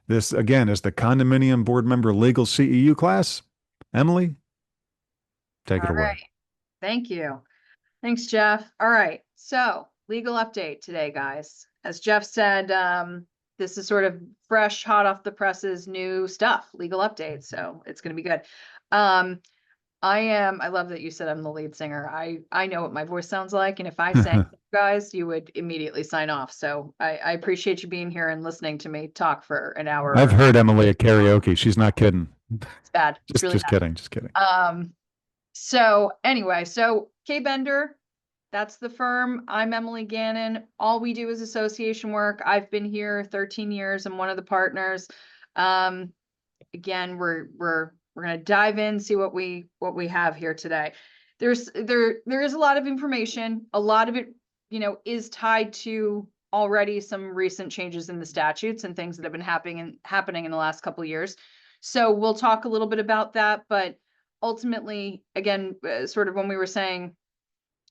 This, again, is the Condominium Board Member Legal CEU class. Emily, take it All away. right. Thank you. Thanks, Jeff. All right. So legal update today, guys. As Jeff said, this is sort of fresh, hot off the presses, new stuff, legal update. So it's going to be good. I love that you said I'm the lead singer. I know what my voice sounds like. And if I sang, guys, you would immediately sign off. So I appreciate you being here and listening to me talk for an hour. I've heard Emily at karaoke. She's not kidding. It's bad. It's really Just bad. kidding. Just kidding. So anyway, so K Bender, that's the firm. I'm Emily Gannon. All we do is association work. I've been here 13 years. I'm one of the partners. Again, we're going to dive in, see what we have here today. There is a lot of information. A lot of it, is tied to already some recent changes in the statutes and things that have been happening in the last couple of years. So we'll talk a little bit about that, but ultimately, again, sort of when we were saying,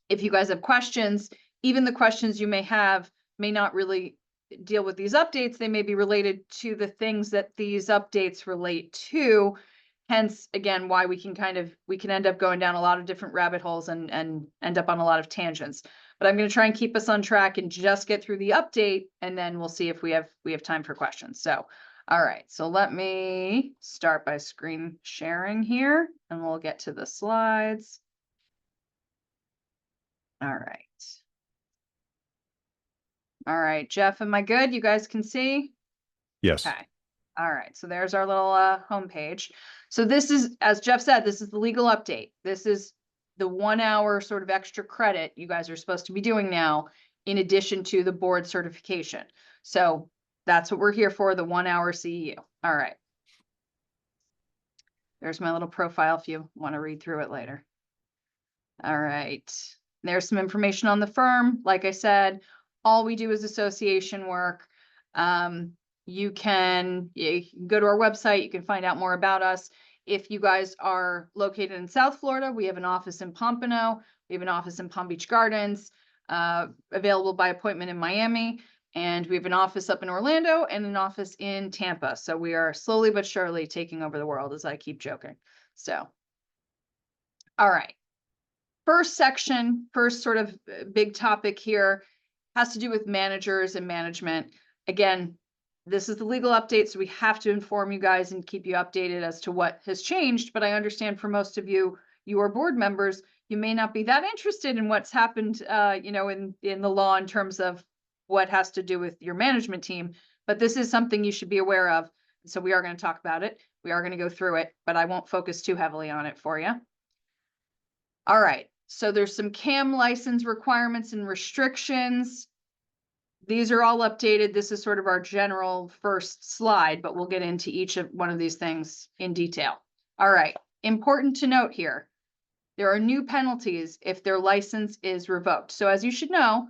if you guys have questions, even the questions you may have may not really deal with these updates. They may be related to the things that these updates relate to. Hence, again, why we can end up going down a lot of different rabbit holes and end up on a lot of tangents. But I'm going to try and keep us on track and just get through the update, and then we'll see if we have time for questions. So, all right, so let me start by screen sharing here, and we'll get to the slides. All right. All right, Jeff, am I good? You guys can see? Yes. Okay. All right, so there's our little homepage. So this is, as Jeff said, this is the legal update. This is the 1 hour sort of extra credit you guys are supposed to be doing now, in addition to the board certification. So that's what we're here for, the 1 hour CEU. All right. There's my little profile if you want to read through it later. All right. There's some information on the firm. Like I said, all we do is association work. You can go to our website. You can find out more about us. If you guys are located in South Florida, we have an office in Pompano. We have an office in Palm Beach Gardens, available by appointment in Miami. And we have an office up in Orlando and an office in Tampa. So we are slowly but surely taking over the world, as I keep joking. So, all right. First section, first sort of big topic here has to do with managers and management. Again, this is the legal update, so we have to inform you guys and keep you updated as to what has changed. But I understand for most of you, you are board members, you may not be that interested in what's happened, in the law in terms of what has to do with your management team. But this is something you should be aware of. So we are going to talk about it. We are going to go through it, but I won't focus too heavily on it for you. All right. So there's some CAM license requirements and restrictions. These are all updated. This is sort of our general first slide, but we'll get into each of one of these things in detail. All right. Important to note here, there are new penalties if their license is revoked. So as you should know,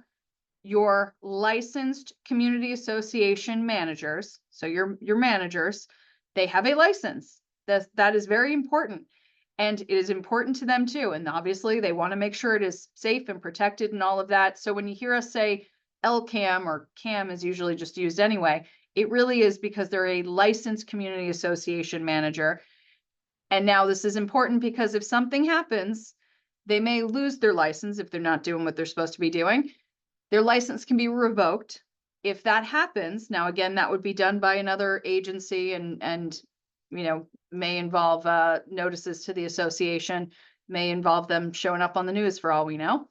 your licensed community association managers, so your managers, they have a license. That is very important. And it is important to them too. And obviously they want to make sure it is safe and protected and all of that. So when you hear us say LCAM, or CAM is usually just used anyway, it really is because they're a licensed community association manager. And now this is important because if something happens, they may lose their license if they're not doing what they're supposed to be doing. Their license can be revoked. If that happens, now again, that would be done by another agency and may involve notices to the association, may involve them showing up on the news for all we know.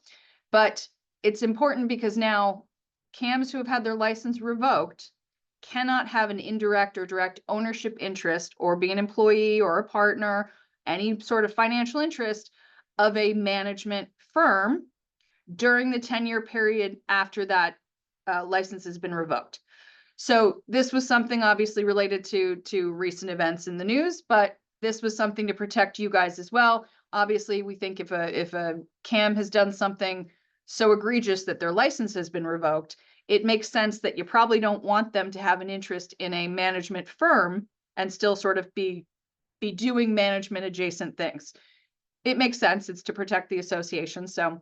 But it's important because now CAMs who have had their license revoked cannot have an indirect or direct ownership interest or be an employee or a partner, any sort of financial interest of a management firm during the 10-year period after that license has been revoked. So this was something obviously related to recent events in the news, but this was something to protect you guys as well. Obviously, we think if a CAM has done something so egregious that their license has been revoked, it makes sense that you probably don't want them to have an interest in a management firm and still sort of be doing management adjacent things. It makes sense. It's to protect the association. So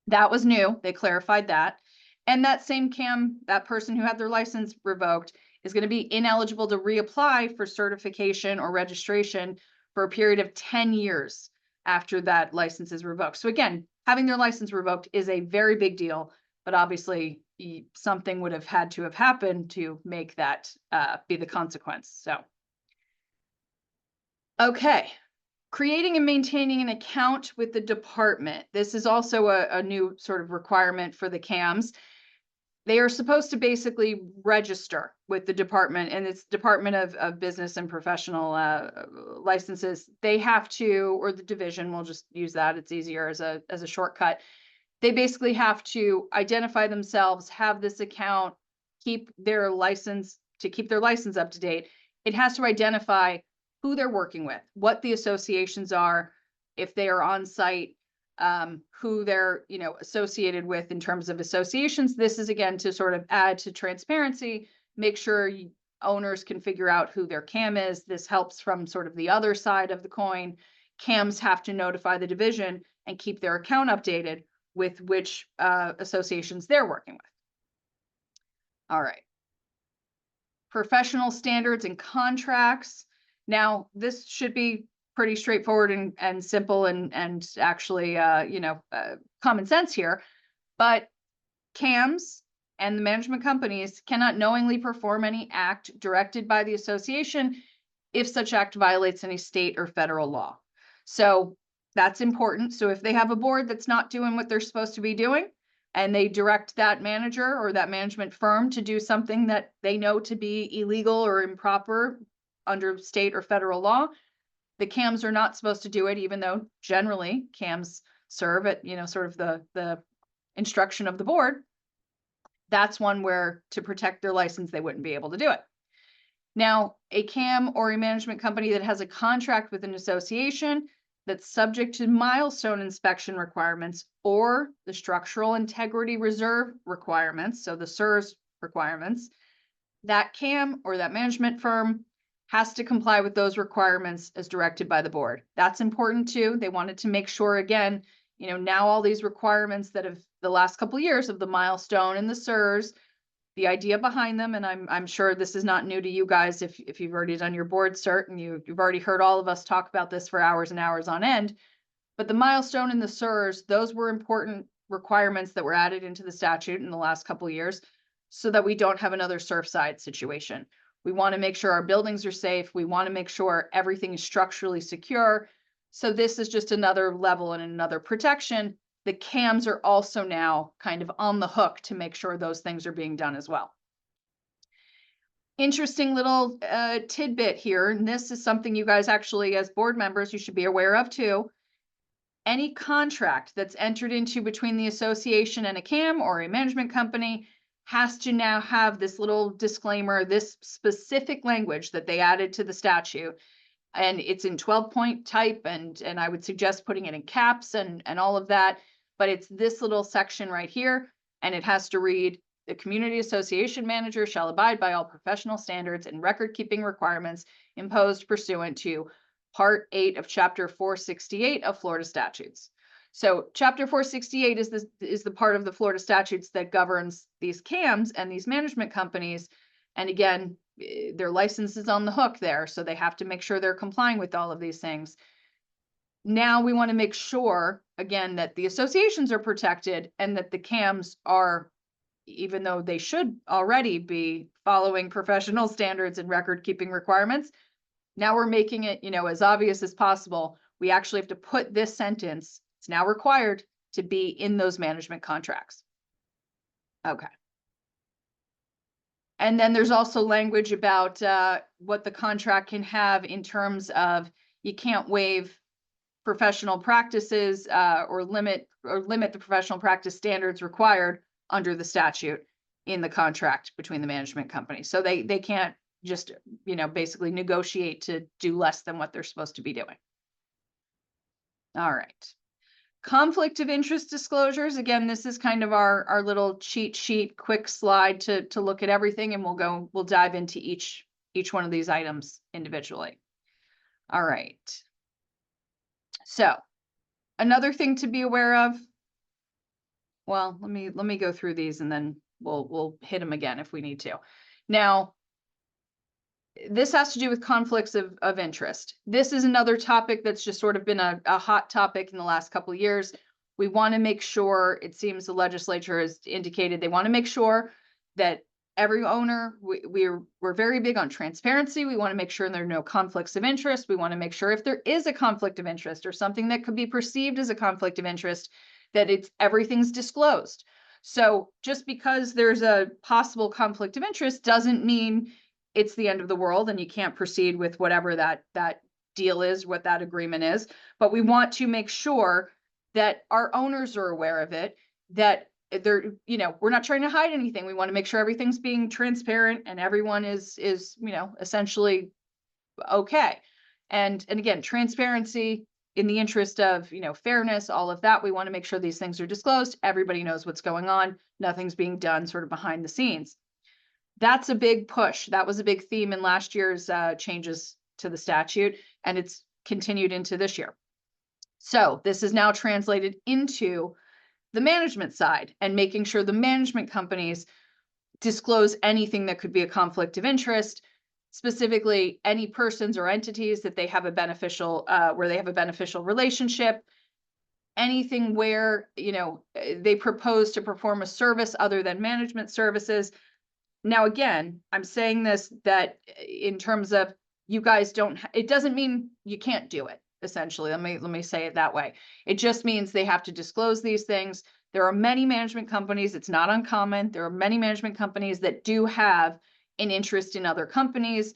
that was new. They clarified that. And that same CAM, that person who had their license revoked, is going to be ineligible to reapply for certification or registration for a period of 10 years after that license is revoked. So again, having their license revoked is a very big deal, but obviously something would have had to have happened to make that be the consequence. So, okay. Creating and maintaining an account with the department. This is also a new sort of requirement for the CAMs. They are supposed to basically register with the department, and it's Department of Business and Professional Licenses. They have to, or the division, we'll just use that. It's easier as a shortcut. They basically have to identify themselves, have this account, keep their license up to date. It has to identify who they're working with, what the associations are, if they are on site, who they're, associated with in terms of associations. This is again to sort of add to transparency, make sure owners can figure out who their CAM is. This helps from sort of the other side of the coin. CAMs have to notify the division and keep their account updated with which associations they're working with. All right. Professional standards and contracts. Now, this should be pretty straightforward and simple and actually, common sense here. But CAMs and the management companies cannot knowingly perform any act directed by the association if such act violates any state or federal law. So that's important. So if they have a board that's not doing what they're supposed to be doing, and they direct that manager or that management firm to do something that they know to be illegal or improper under state or federal law, the CAMs are not supposed to do it, even though generally CAMs serve at, sort of the instruction of the board. That's one where, to protect their license, they wouldn't be able to do it. Now, a CAM or a management company that has a contract with an association that's subject to milestone inspection requirements or the structural integrity reserve requirements, so the CEUs requirements, that CAM or that management firm has to comply with those requirements as directed by the board. That's important too. They wanted to make sure, again, now all these requirements that have the last couple of years of the milestone and the CEUs, the idea behind them, and I'm sure this is not new to you guys if you've already done your board cert and you've already heard all of us talk about this for hours and hours on end. But the milestone and the CEUs, those were important requirements that were added into the statute in the last couple of years so that we don't have another Surfside situation. We want to make sure our buildings are safe. We want to make sure everything is structurally secure. So this is just another level and another protection. The CAMs are also now kind of on the hook to make sure those things are being done as well. Interesting little tidbit here, and this is something you guys actually, as board members, you should be aware of too. Any contract that's entered into between the association and a CAM or a management company has to now have this little disclaimer, this specific language that they added to the statute. And it's in 12-point type, and I would suggest putting it in caps and all of that. But it's this little section right here, and it has to read, the community association manager shall abide by all professional standards and record-keeping requirements imposed pursuant to Part 8 of Chapter 468 of Florida statutes. So Chapter 468 is the part of the Florida statutes that governs these CAMs and these management companies. And again, their license is on the hook there, so they have to make sure they're complying with all of these things. Now we want to make sure, again, that the associations are protected and that the CAMs are, even though they should already be following professional standards and record-keeping requirements, now we're making it, as obvious as possible. We actually have to put this sentence, it's now required to be in those management contracts. Okay. And then there's also language about what the contract can have in terms of you can't waive professional practices or limit the professional practice standards required under the statute in the contract between the management company. So they can't just, basically negotiate to do less than what they're supposed to be doing. All right. Conflict of interest disclosures. Again, this is kind of our little cheat sheet, quick slide to look at everything, and we'll dive into each one of these items individually. All right. So another thing to be aware of. Well, let me go through these and then we'll hit them again if we need to. Now, this has to do with conflicts of interest. This is another topic that's just sort of been a hot topic in the last couple of years. We want to make sure, it seems the legislature has indicated they want to make sure that every owner, we're very big on transparency. We want to make sure there are no conflicts of interest. We want to make sure if there is a conflict of interest or something that could be perceived as a conflict of interest, that everything's disclosed. So just because there's a possible conflict of interest doesn't mean it's the end of the world and you can't proceed with whatever that deal is, what that agreement is. But we want to make sure that our owners are aware of it, that they're, we're not trying to hide anything. We want to make sure everything's being transparent and everyone is, essentially okay. And again, transparency in the interest of, fairness, all of that. We want to make sure these things are disclosed. Everybody knows what's going on. Nothing's being done sort of behind the scenes. That's a big push. That was a big theme in last year's changes to the statute, and it's continued into this year. So this is now translated into the management side and making sure the management companies disclose anything that could be a conflict of interest, specifically any persons or entities that they have a beneficial, where they have a beneficial relationship, anything where, they propose to perform a service other than management services. Now, again, I'm saying this that in terms of you guys don't, it doesn't mean you can't do it. Essentially, let me say it that way. It just means they have to disclose these things. There are many management companies. It's not uncommon. There are many management companies that do have an interest in other companies.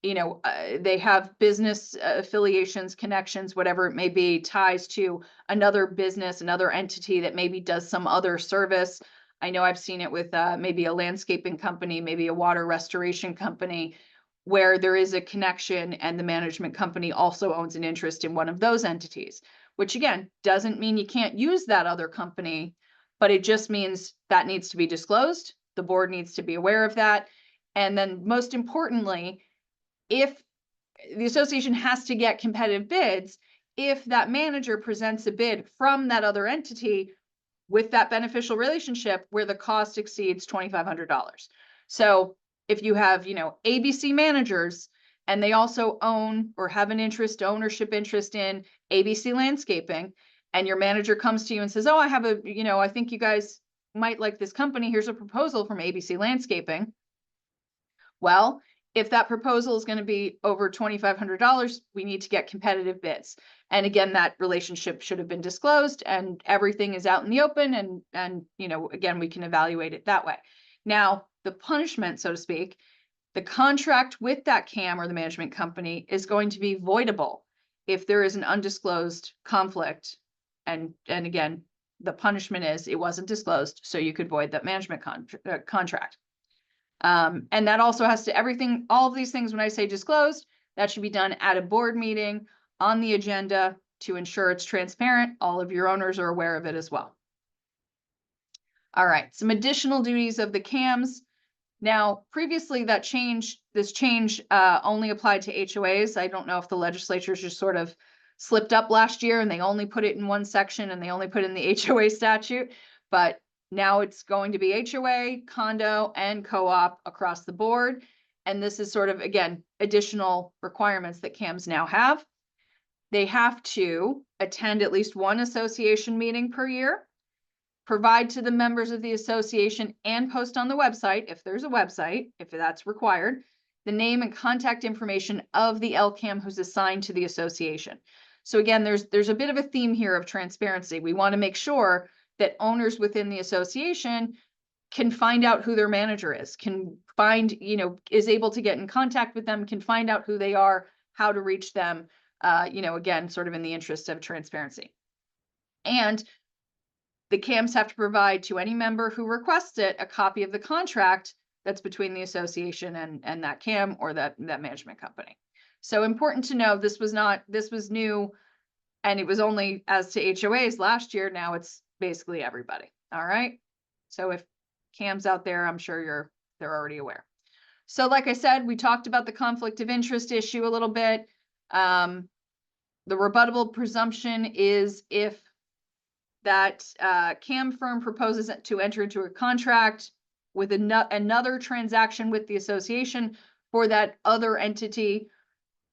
They have business affiliations, connections, whatever it may be, ties to another business, another entity that maybe does some other service. I know I've seen it with maybe a landscaping company, maybe a water restoration company, where there is a connection and the management company also owns an interest in one of those entities, which again, doesn't mean you can't use that other company, but it just means that needs to be disclosed. The board needs to be aware of that. And then most importantly, if the association has to get competitive bids, if that manager presents a bid from that other entity with that beneficial relationship where the cost exceeds $2,500. So if you have, ABC managers and they also own or have an ownership interest in ABC landscaping, and your manager comes to you and says, oh, I have I think you guys might like this company. Here's a proposal from ABC landscaping. Well, if that proposal is going to be over $2,500, we need to get competitive bids. And again, that relationship should have been disclosed and everything is out in the open. And again, we can evaluate it that way. Now, the punishment, so to speak, the contract with that CAM or the management company is going to be voidable if there is an undisclosed conflict. And again, the punishment is it wasn't disclosed, so you could void that management contract. And that also has to all of these things, when I say disclosed, that should be done at a board meeting on the agenda to ensure it's transparent. All of your owners are aware of it as well. All right, some additional duties of the CAMs. Now, previously this change only applied to HOAs. I don't know if the legislature just sort of slipped up last year and they only put it in one section and they only put in the HOA statute, but now it's going to be HOA, condo, and co-op across the board. And this is sort of, again, additional requirements that CAMs now have. They have to attend at least one association meeting per year, provide to the members of the association and post on the website, if there's a website, if that's required, the name and contact information of the LCAM who's assigned to the association. So again, there's a bit of a theme here of transparency. We want to make sure that owners within the association can find out who their manager is, can find, is able to get in contact with them, can find out who they are, how to reach them, again, sort of in the interest of transparency. And the CAMs have to provide to any member who requests it a copy of the contract that's between the association and that CAM or that management company. So important to know, this was new, and it was only as to HOAs last year. Now it's basically everybody. All right. So if CAMs out there, I'm sure they're already aware. So like I said, we talked about the conflict of interest issue a little bit. The rebuttable presumption is if that CAM firm proposes to enter into a contract with another transaction with the association for that other entity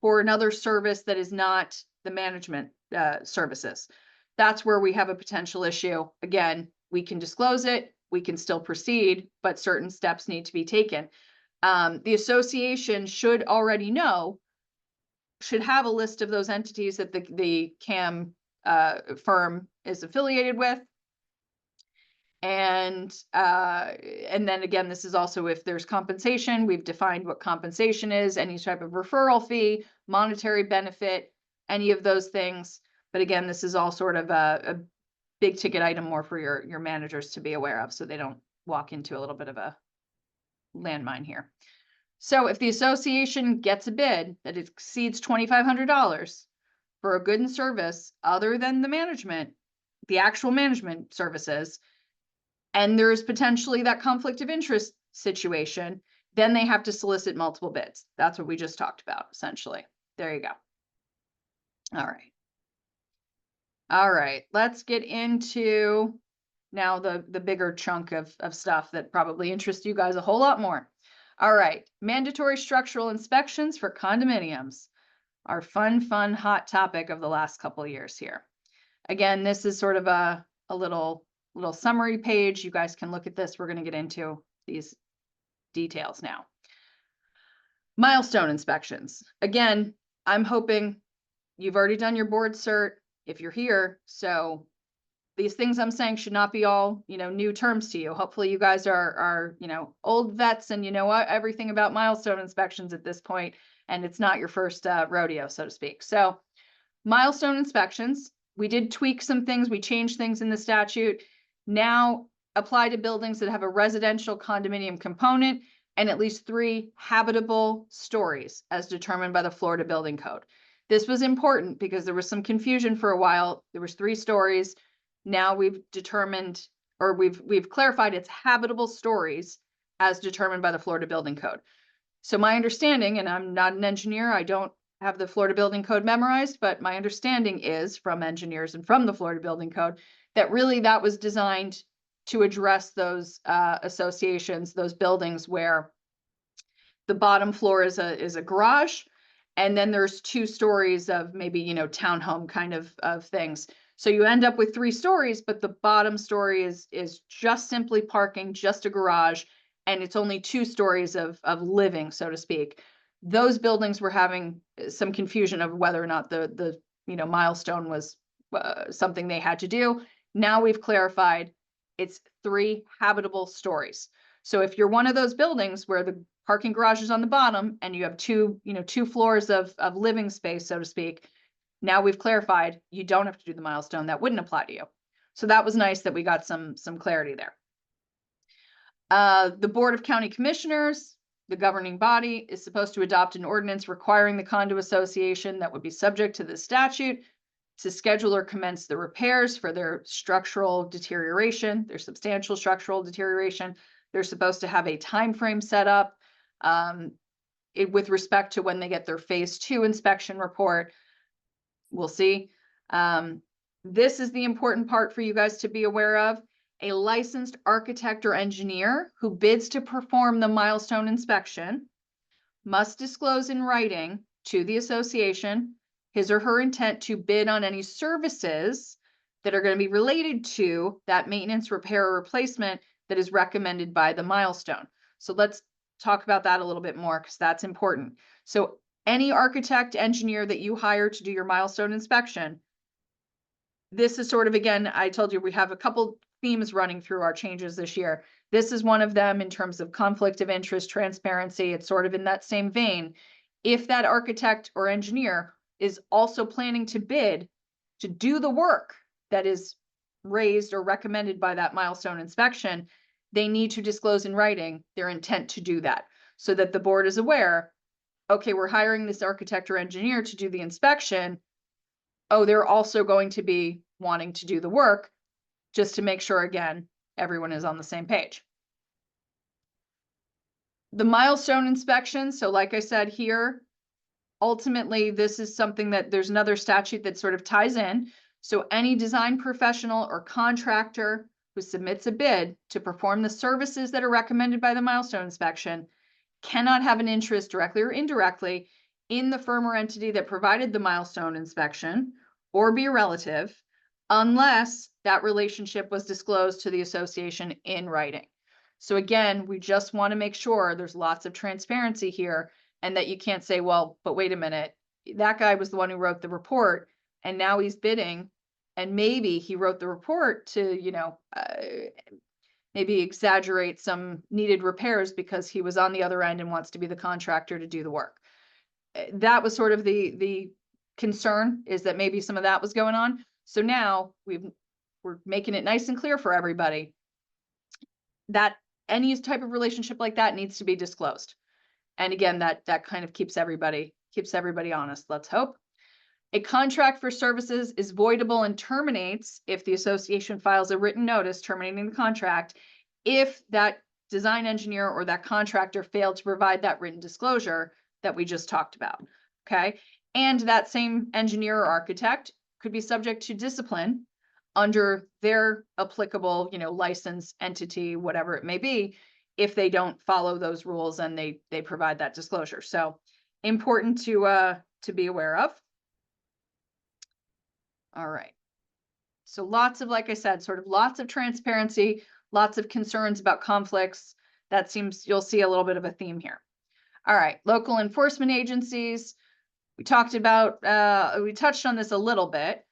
for another service that is not the management services. That's where we have a potential issue. Again, we can disclose it, we can still proceed, but certain steps need to be taken. The association should already know, should have a list of those entities that the CAM firm is affiliated with. And then again, this is also if there's compensation, we've defined what compensation is, any type of referral fee, monetary benefit, any of those things. But again, this is all sort of a big ticket item more for your managers to be aware of, so they don't walk into a little bit of a landmine here. So if the association gets a bid that exceeds $2,500 for a good and service other than the management, the actual management services, and there's potentially that conflict of interest situation, then they have to solicit multiple bids. That's what we just talked about, essentially. There you go. All right. All right, let's get into now the bigger chunk of stuff that probably interests you guys a whole lot more. All right, mandatory structural inspections for condominiums. Our fun, hot topic of the last couple of years here. Again, this is sort of a little summary page. You guys can look at this. We're going to get into these details now. Milestone inspections. Again, I'm hoping you've already done your board cert if you're here. So these things I'm saying should not be all, new terms to you. Hopefully you guys are, old vets and you know everything about milestone inspections at this point, and it's not your first rodeo, so to speak. So milestone inspections, we did tweak some things. We changed things in the statute. Now apply to buildings that have a residential condominium component and at least 3 habitable stories as determined by the Florida Building Code. This was important because there was some confusion for a while. There was 3 stories. Now we've determined, or we've clarified it's habitable stories as determined by the Florida Building Code. So my understanding, and I'm not an engineer, I don't have the Florida Building Code memorized, but my understanding is from engineers and from the Florida Building Code that really that was designed to address those associations, those buildings where the bottom floor is a garage, and then there's 2 stories of maybe, townhome kind of things. So you end up with 3 stories, but the bottom story is just simply parking, just a garage, and it's only 2 stories of living, so to speak. Those buildings were having some confusion of whether or not the milestone was something they had to do. Now we've clarified it's 3 habitable stories. So if you're one of those buildings where the parking garage is on the bottom and you have 2 floors of living space, so to speak, now we've clarified you don't have to do the milestone. That wouldn't apply to you. So that was nice that we got some clarity there. The Board of County Commissioners, the governing body, is supposed to adopt an ordinance requiring the condo association that would be subject to the statute to schedule or commence the repairs for their structural deterioration, their substantial structural deterioration. They're supposed to have a time frame set up with respect to when they get their phase 2 inspection report. We'll see. This is the important part for you guys to be aware of. A licensed architect or engineer who bids to perform the milestone inspection must disclose in writing to the association his or her intent to bid on any services that are going to be related to that maintenance, repair, or replacement that is recommended by the milestone. So let's talk about that a little bit more because that's important. So any architect, engineer that you hire to do your milestone inspection, this is sort of, again, I told you we have a couple themes running through our changes this year. This is one of them in terms of conflict of interest, transparency. It's sort of in that same vein. If that architect or engineer is also planning to bid to do the work that is raised or recommended by that milestone inspection, they need to disclose in writing their intent to do that so that the board is aware, okay, we're hiring this architect or engineer to do the inspection. Oh, they're also going to be wanting to do the work, just to make sure, again, everyone is on the same page. The milestone inspection, so like I said here, ultimately, this is something that there's another statute that sort of ties in. So any design professional or contractor who submits a bid to perform the services that are recommended by the milestone inspection cannot have an interest directly or indirectly in the firm or entity that provided the milestone inspection or be a relative unless that relationship was disclosed to the association in writing. So again, we just want to make sure there's lots of transparency here and that you can't say, well, but wait a minute, that guy was the one who wrote the report and now he's bidding and maybe he wrote the report to, maybe exaggerate some needed repairs because he was on the other end and wants to be the contractor to do the work. That was sort of the concern, is that maybe some of that was going on. So now we're making it nice and clear for everybody that any type of relationship like that needs to be disclosed. And again, that kind of keeps everybody honest, let's hope. A contract for services is voidable and terminates if the association files a written notice terminating the contract if that design engineer or that contractor failed to provide that written disclosure that we just talked about, okay? And that same engineer or architect could be subject to discipline under their applicable, license entity, whatever it may be, if they don't follow those rules and they provide that disclosure. So important to be aware of. All right. So lots of, like I said, sort of lots of transparency, lots of concerns about conflicts. That seems, you'll see a little bit of a theme here. All right, local enforcement agencies. We talked about, we touched on this a little bit.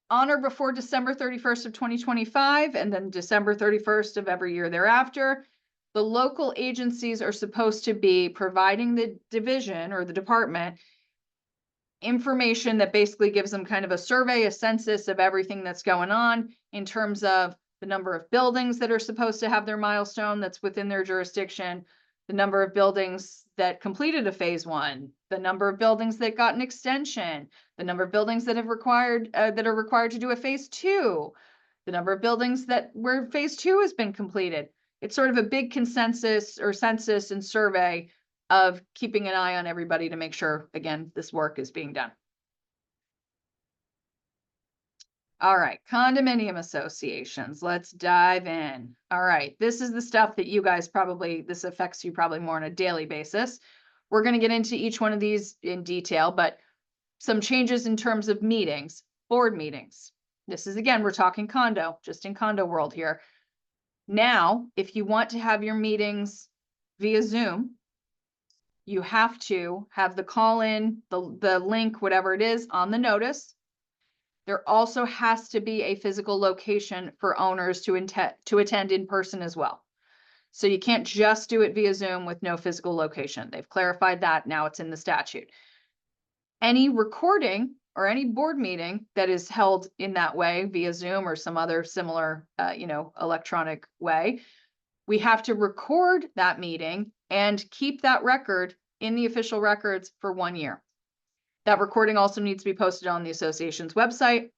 On or before December 31st of 2025, and then December 31st of every year thereafter, the local agencies are supposed to be providing the division or the department information that basically gives them kind of a survey, a census of everything that's going on in terms of the number of buildings that are supposed to have their milestone that's within their jurisdiction, the number of buildings that completed a phase 1, the number of buildings that got an extension, the number of buildings that are required to do a phase 2, the number of buildings where phase 2 has been completed. It's sort of a big consensus or census and survey of keeping an eye on everybody to make sure, again, this work is being done. All right, condominium associations, let's dive in. All right, this is the stuff that you guys this affects you probably more on a daily basis. We're going to get into each one of these in detail, but some changes in terms of meetings, board meetings. This is, again, we're talking condo, just in condo world here. Now, if you want to have your meetings via Zoom, you have to have the call in, the link, whatever it is, on the notice. There also has to be a physical location for owners to attend in person as well. So you can't just do it via Zoom with no physical location. They've clarified that. Now it's in the statute. Any recording or any board meeting that is held in that way via Zoom or some other similar, electronic way, we have to record that meeting and keep that record in the official records for 1 year. That recording also needs to be posted on the association's website.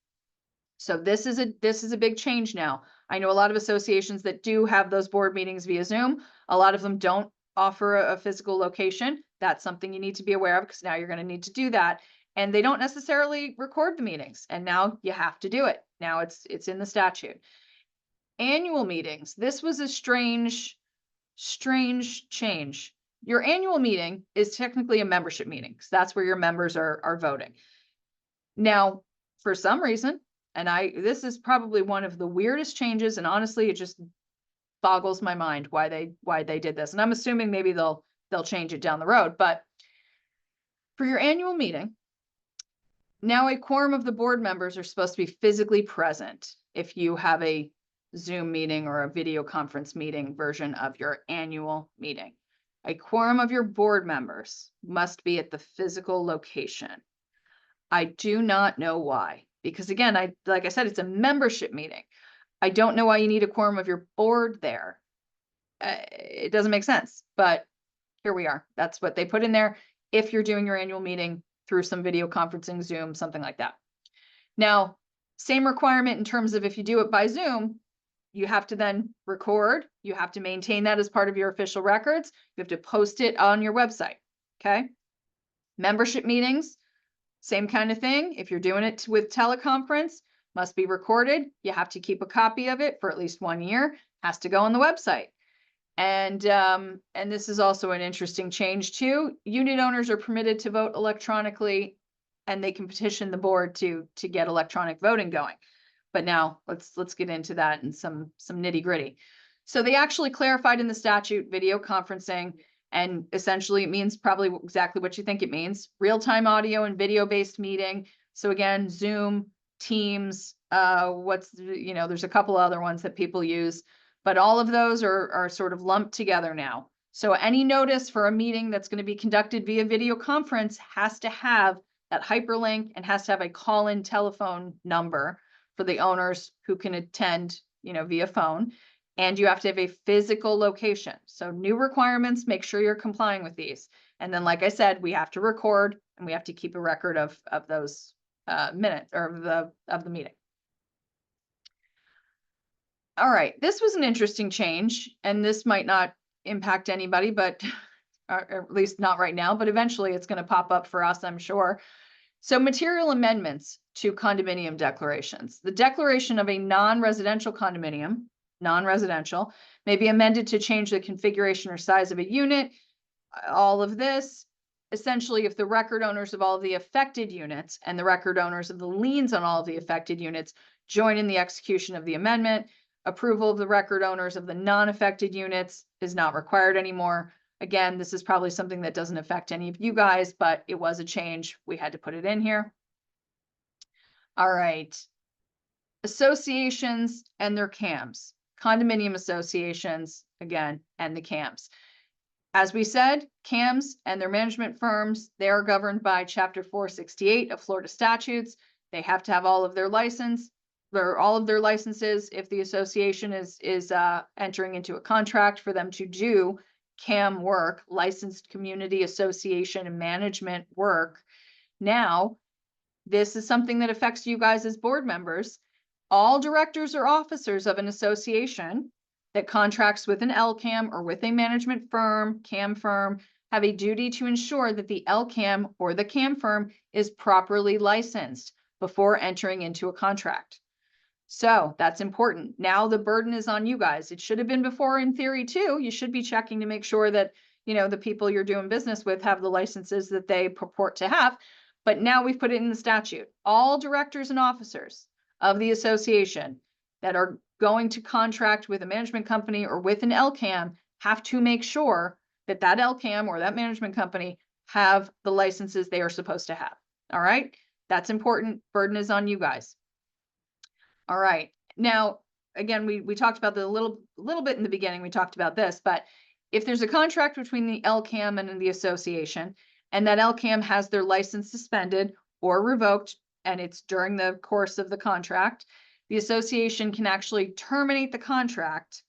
So this is a big change now. I know a lot of associations that do have those board meetings via Zoom. A lot of them don't offer a physical location. That's something you need to be aware of, because now you're going to need to do that. And they don't necessarily record the meetings. And now you have to do it. Now it's in the statute. Annual meetings. This was a strange change. Your annual meeting is technically a membership meeting, because that's where your members are voting. Now, for some reason, and this is probably one of the weirdest changes, and honestly, it just boggles my mind why they did this. And I'm assuming maybe they'll change it down the road. But for your annual meeting, now a quorum of the board members are supposed to be physically present if you have a Zoom meeting or a video conference meeting version of your annual meeting. A quorum of your board members must be at the physical location. I do not know why, because again, like I said, it's a membership meeting. I don't know why you need a quorum of your board there. It doesn't make sense, but here we are. That's what they put in there. If you're doing your annual meeting through some video conferencing, Zoom, something like that. Now, same requirement in terms of if you do it by Zoom, you have to then record. You have to maintain that as part of your official records. You have to post it on your website. Okay. Membership meetings, same kind of thing. If you're doing it with teleconference, must be recorded. You have to keep a copy of it for at least 1 year. Has to go on the website. And this is also an interesting change too. Unit owners are permitted to vote electronically, and they can petition the board to get electronic voting going. But now let's get into that and some nitty gritty. So they actually clarified in the statute video conferencing, and essentially it means probably exactly what you think it means: real-time audio and video-based meeting. So again, Zoom, Teams, there's a couple other ones that people use, but all of those are sort of lumped together now. So any notice for a meeting that's going to be conducted via video conference has to have that hyperlink and has to have a call-in telephone number for the owners who can attend, via phone. And you have to have a physical location. So new requirements, make sure you're complying with these. And then, like I said, we have to record and we have to keep a record of those minutes or of the meeting. All right, this was an interesting change, and this might not impact anybody, but or at least not right now, but eventually it's going to pop up for us, I'm sure. So material amendments to condominium declarations. The declaration of a non-residential condominium, non-residential, may be amended to change the configuration or size of a unit. All of this, essentially, if the record owners of all of the affected units and the record owners of the liens on all of the affected units join in the execution of the amendment, approval of the record owners of the non-affected units is not required anymore. Again, this is probably something that doesn't affect any of you guys, but it was a change. We had to put it in here. All right. Associations and their CAMs. Condominium associations, again, and the CAMs. As we said, CAMs and their management firms, they are governed by Chapter 468 of Florida statutes. They have to have all of their licenses if the association is entering into a contract for them to do CAM work, licensed community association and management work. Now, this is something that affects you guys as board members. All directors or officers of an association that contracts with an LCAM or with a management firm, CAM firm, have a duty to ensure that the LCAM or the CAM firm is properly licensed before entering into a contract. So that's important. Now the burden is on you guys. It should have been before in theory too. You should be checking to make sure that, the people you're doing business with have the licenses that they purport to have. But now we've put it in the statute. All directors and officers of the association that are going to contract with a management company or with an LCAM have to make sure that that LCAM or that management company have the licenses they are supposed to have. All right. That's important. Burden is on you guys. All right. Now, again, we talked about the little bit in the beginning. We talked about this, but if there's a contract between the LCAM and the association, and that LCAM has their license suspended or revoked, and it's during the course of the contract, the association can actually terminate the contract,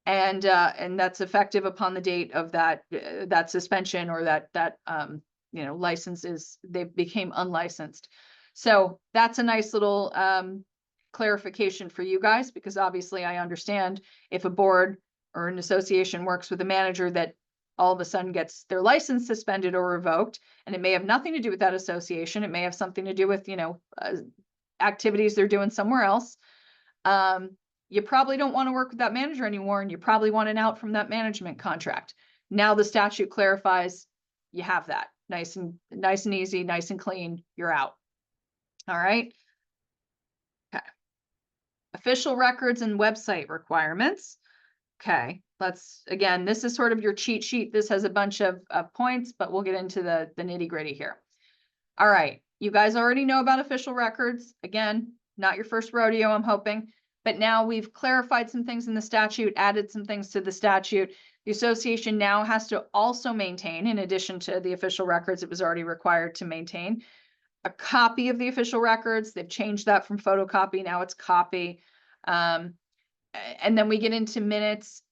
and that's effective upon the date of that suspension or that license they became unlicensed. So that's a nice little clarification for you guys, because obviously I understand if a board or an association works with a manager that all of a sudden gets their license suspended or revoked, and it may have nothing to do with that association. It may have something to do with, activities they're doing somewhere else. You probably don't want to work with that manager anymore, and you probably want an out from that management contract. Now the statute clarifies you have that nice and easy, nice and clean. You're out. All right. Okay. Official records and website requirements. Okay, again, this is sort of your cheat sheet. This has a bunch of points, but we'll get into the nitty gritty here. All right, you guys already know about official records. Again, not your first rodeo, I'm hoping, but now we've clarified some things in the statute, added some things to the statute. The association now has to also maintain, in addition to the official records it was already required to maintain, a copy of the official records. They've changed that from photocopy, now it's copy. And then we get into minutes.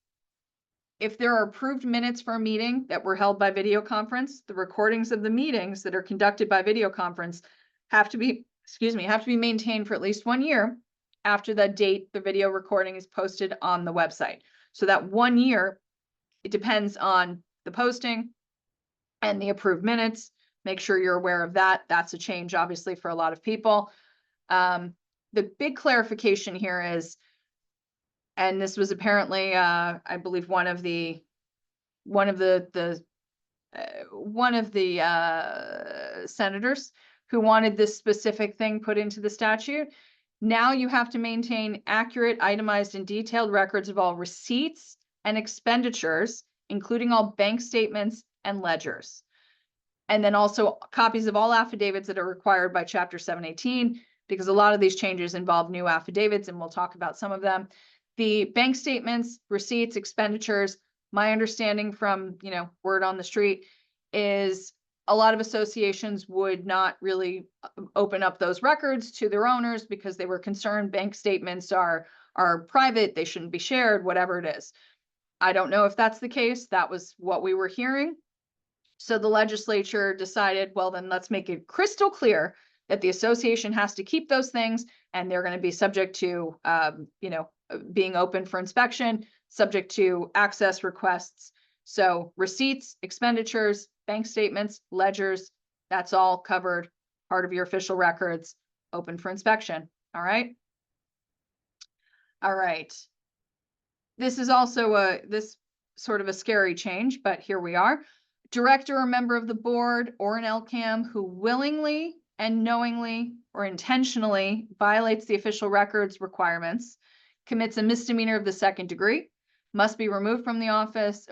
If there are approved minutes for a meeting that were held by video conference, the recordings of the meetings that are conducted by video conference have to be maintained for at least 1 year after the date the video recording is posted on the website. So that 1 year, it depends on the posting and the approved minutes. Make sure you're aware of that. That's a change, obviously, for a lot of people. The big clarification here is And this was apparently, I believe one of the senators who wanted this specific thing put into the statute. Now you have to maintain accurate, itemized, and detailed records of all receipts and expenditures, including all bank statements and ledgers. And then also copies of all affidavits that are required by Chapter 718, because a lot of these changes involve new affidavits, and we'll talk about some of them. The bank statements, receipts, expenditures, my understanding from, word on the street is a lot of associations would not really open up those records to their owners because they were concerned bank statements are private, they shouldn't be shared, whatever it is. I don't know if that's the case. That was what we were hearing. So the legislature decided, well, then let's make it crystal clear that the association has to keep those things, and they're going to be subject to, being open for inspection, subject to access requests. So receipts, expenditures, bank statements, ledgers, that's all covered, part of your official records, open for inspection. All right. All right. This is also this sort of a scary change, but here we are. Director or member of the board or an LCAM who willingly and knowingly or intentionally violates the official records requirements, commits a misdemeanor of the second degree, must be removed from office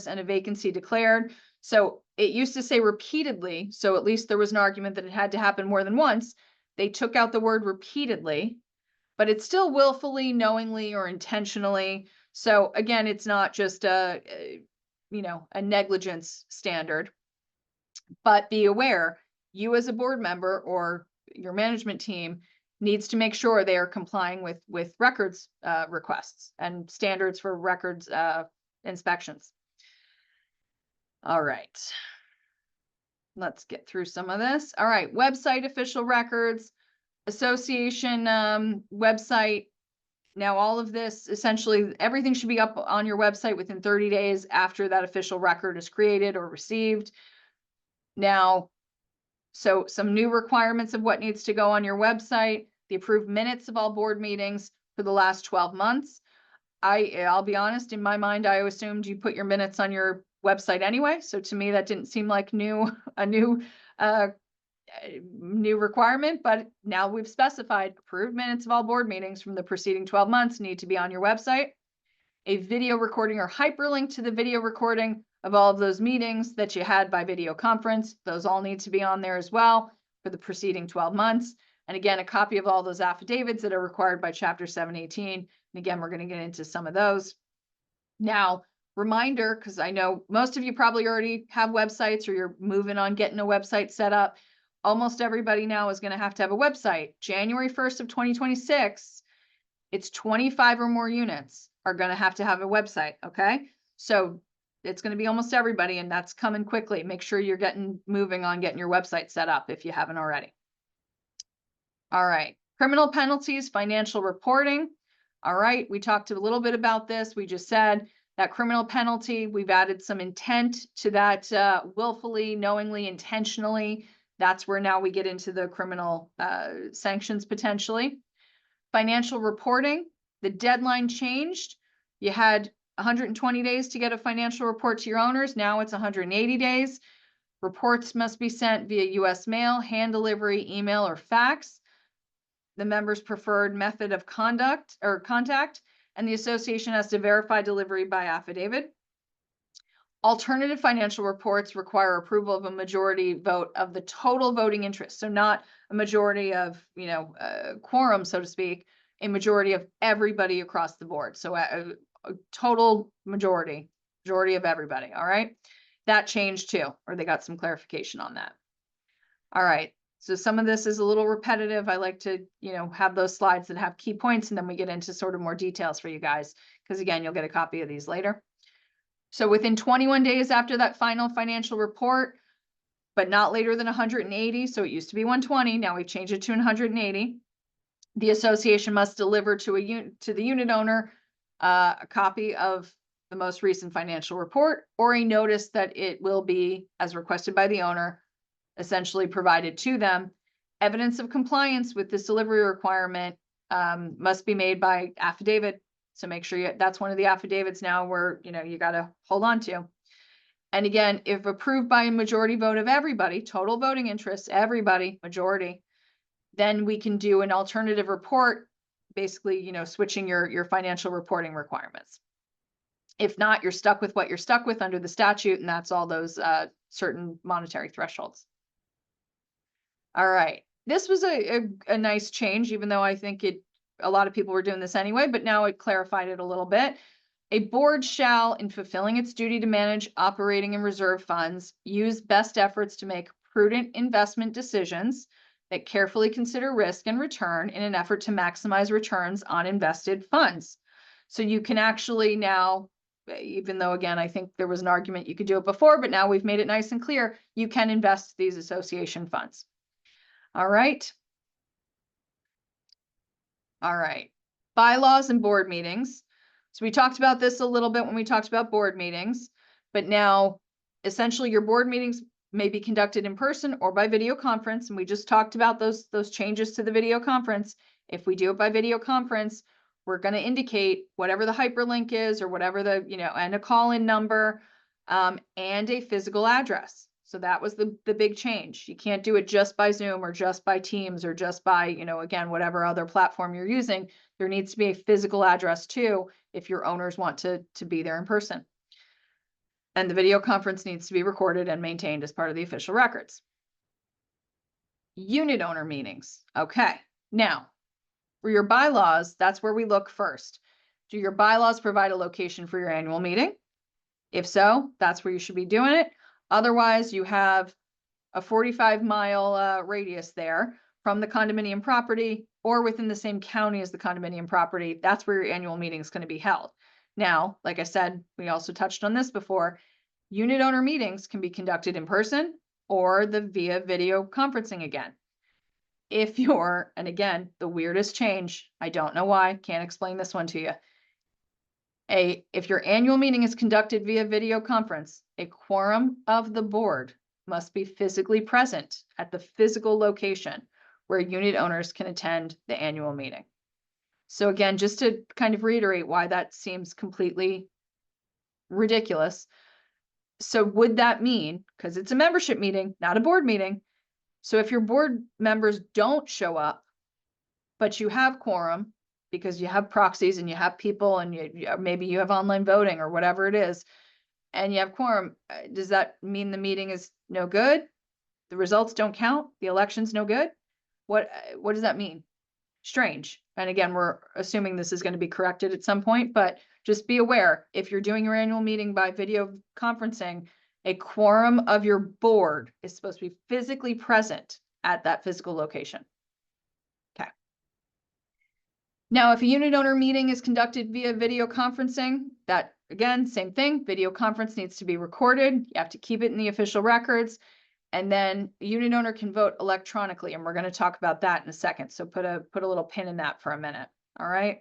and a vacancy declared. So it used to say repeatedly, so at least there was an argument that it had to happen more than once. They took out the word repeatedly, but it's still willfully, knowingly, or intentionally. So again, it's not just a negligence standard, but be aware, you as a board member or your management team needs to make sure they are complying with records requests and standards for records inspections. All right. Let's get through some of this. All right. Website official records, association website. Now, all of this, essentially, everything should be up on your website within 30 days after that official record is created or received. Now, so some new requirements of what needs to go on your website, the approved minutes of all board meetings for the last 12 months. I'll be honest, in my mind, I assumed you put your minutes on your website anyway. So to me, that didn't seem like a new requirement, but now we've specified approved minutes of all board meetings from the preceding 12 months need to be on your website. A video recording or hyperlink to the video recording of all of those meetings that you had by video conference, those all need to be on there as well for the preceding 12 months. And again, a copy of all those affidavits that are required by Chapter 718. And again, we're going to get into some of those. Now, reminder, because I know most of you probably already have websites or you're moving on getting a website set up. Almost everybody now is going to have a website. January 1st of 2026, it's 25 or more units are going to have a website. Okay. So it's going to be almost everybody, and that's coming quickly. Make sure you're moving on getting your website set up if you haven't already. All right. Criminal penalties, financial reporting. All right. We talked a little bit about this. We just said that criminal penalty, we've added some intent to that, willfully, knowingly, intentionally. That's where now we get into the criminal sanctions potentially. Financial reporting, the deadline changed. You had 120 days to get a financial report to your owners. Now it's 180 days. Reports must be sent via U.S. mail, hand delivery, email, or fax. The member's preferred method of contact, and the association has to verify delivery by affidavit. Alternative financial reports require approval of a majority vote of the total voting interest. So not a majority of, quorum, so to speak, a majority of everybody across the board. So a total majority of everybody. All right. That changed too, or they got some clarification on that. All right. So some of this is a little repetitive. I like to, have those slides that have key points, and then we get into sort of more details for you guys. Because again, you'll get a copy of these later. So within 21 days after that final financial report, but not later than 180. So it used to be 120. Now we've changed it to 180. The association must deliver to the unit owner a copy of the most recent financial report or a notice that it will be, as requested by the owner, essentially provided to them. Evidence of compliance with this delivery requirement must be made by affidavit, So make sure that's one of the affidavits now where, you got to hold on to. And again, if approved by a majority vote of everybody, total voting interest, everybody, majority, then we can do an alternative report, basically, switching your financial reporting requirements. If not, you're stuck with what you're stuck with under the statute, and that's all those certain monetary thresholds. All right. This was a nice change, even though I think a lot of people were doing this anyway, but now it clarified it a little bit. A board shall, in fulfilling its duty to manage operating and reserve funds, use best efforts to make prudent investment decisions that carefully consider risk and return in an effort to maximize returns on invested funds. So you can actually now, even though, again, I think there was an argument you could do it before, but now we've made it nice and clear, you can invest these association funds. All right. All right. Bylaws and board meetings. So we talked about this a little bit when we talked about board meetings, but now essentially your board meetings may be conducted in person or by video conference. And we just talked about those changes to the video conference. If we do it by video conference, we're going to indicate whatever the hyperlink is or whatever the, and a call-in number and a physical address. So that was the big change. You can't do it just by Zoom or just by Teams or just by, again, whatever other platform you're using. There needs to be a physical address too if your owners want to be there in person. And the video conference needs to be recorded and maintained as part of the official records. Unit owner meetings. Okay. Now, for your bylaws, that's where we look first. Do your bylaws provide a location for your annual meeting? If so, that's where you should be doing it. Otherwise, you have a 45-mile radius there from the condominium property or within the same county as the condominium property. That's where your annual meeting is going to be held. Now, like I said, we also touched on this before, unit owner meetings can be conducted in person or via video conferencing again. If you're, and again, the weirdest change, I don't know why, can't explain this one to you. If your annual meeting is conducted via video conference, a quorum of the board must be physically present at the physical location where unit owners can attend the annual meeting. So again, just to kind of reiterate why that seems completely ridiculous. So would that mean, because it's a membership meeting, not a board meeting, so if your board members don't show up, but you have quorum, because you have proxies and you have people and maybe you have online voting or whatever it is, and you have quorum, does that mean the meeting is no good? The results don't count? The election's no good? What does that mean? Strange. And again, we're assuming this is going to be corrected at some point, but just be aware, if you're doing your annual meeting by video conferencing, a quorum of your board is supposed to be physically present at that physical location. Okay. Now, if a unit owner meeting is conducted via video conferencing, that again, same thing, video conference needs to be recorded. You have to keep it in the official records. And then the unit owner can vote electronically. And we're going to talk about that in a second. So put a little pin in that for a minute. All right.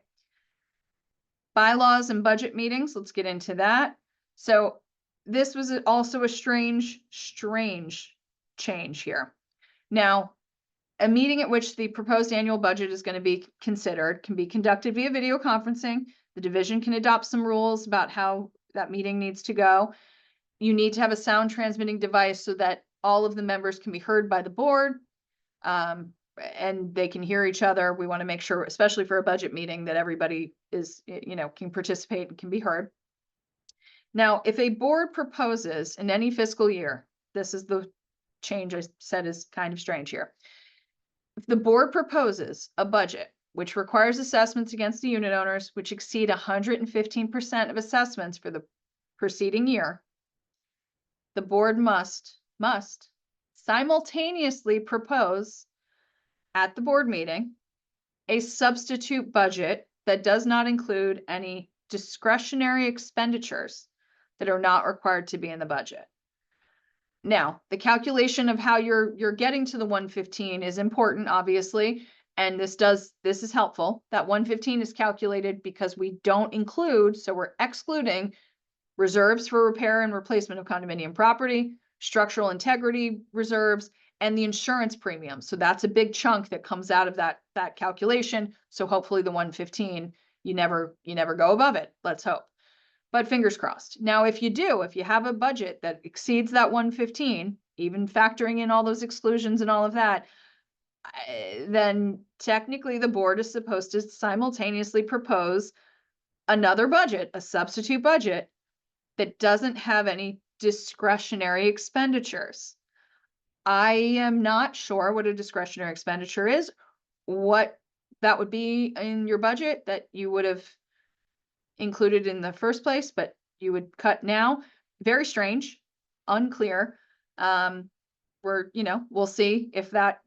Bylaws and budget meetings. Let's get into that. So this was also a strange change here. Now, a meeting at which the proposed annual budget is going to be considered can be conducted via video conferencing. The division can adopt some rules about how that meeting needs to go. You need to have a sound transmitting device so that all of the members can be heard by the board and they can hear each other. We want to make sure, especially for a budget meeting, that everybody is, can participate and can be heard. Now, if a board proposes in any fiscal year, this is the change I said is kind of strange here. If the board proposes a budget which requires assessments against the unit owners which exceed 115% of assessments for the preceding year, the board must simultaneously propose at the board meeting a substitute budget that does not include any discretionary expenditures that are not required to be in the budget. Now, the calculation of how you're getting to the 115 is important, obviously, and this is helpful. That 115 is calculated because we don't include, so we're excluding reserves for repair and replacement of condominium property, structural integrity reserves, and the insurance premium. So that's a big chunk that comes out of that calculation. So hopefully the 115, You never go above it. Let's hope. But fingers crossed. Now, if you have a budget that exceeds that 115, even factoring in all those exclusions and all of that, then technically the board is supposed to simultaneously propose another budget, a substitute budget that doesn't have any discretionary expenditures. I am not sure what a discretionary expenditure is, what that would be in your budget that you would have included in the first place, but you would cut now. Very strange, unclear. We'll see if that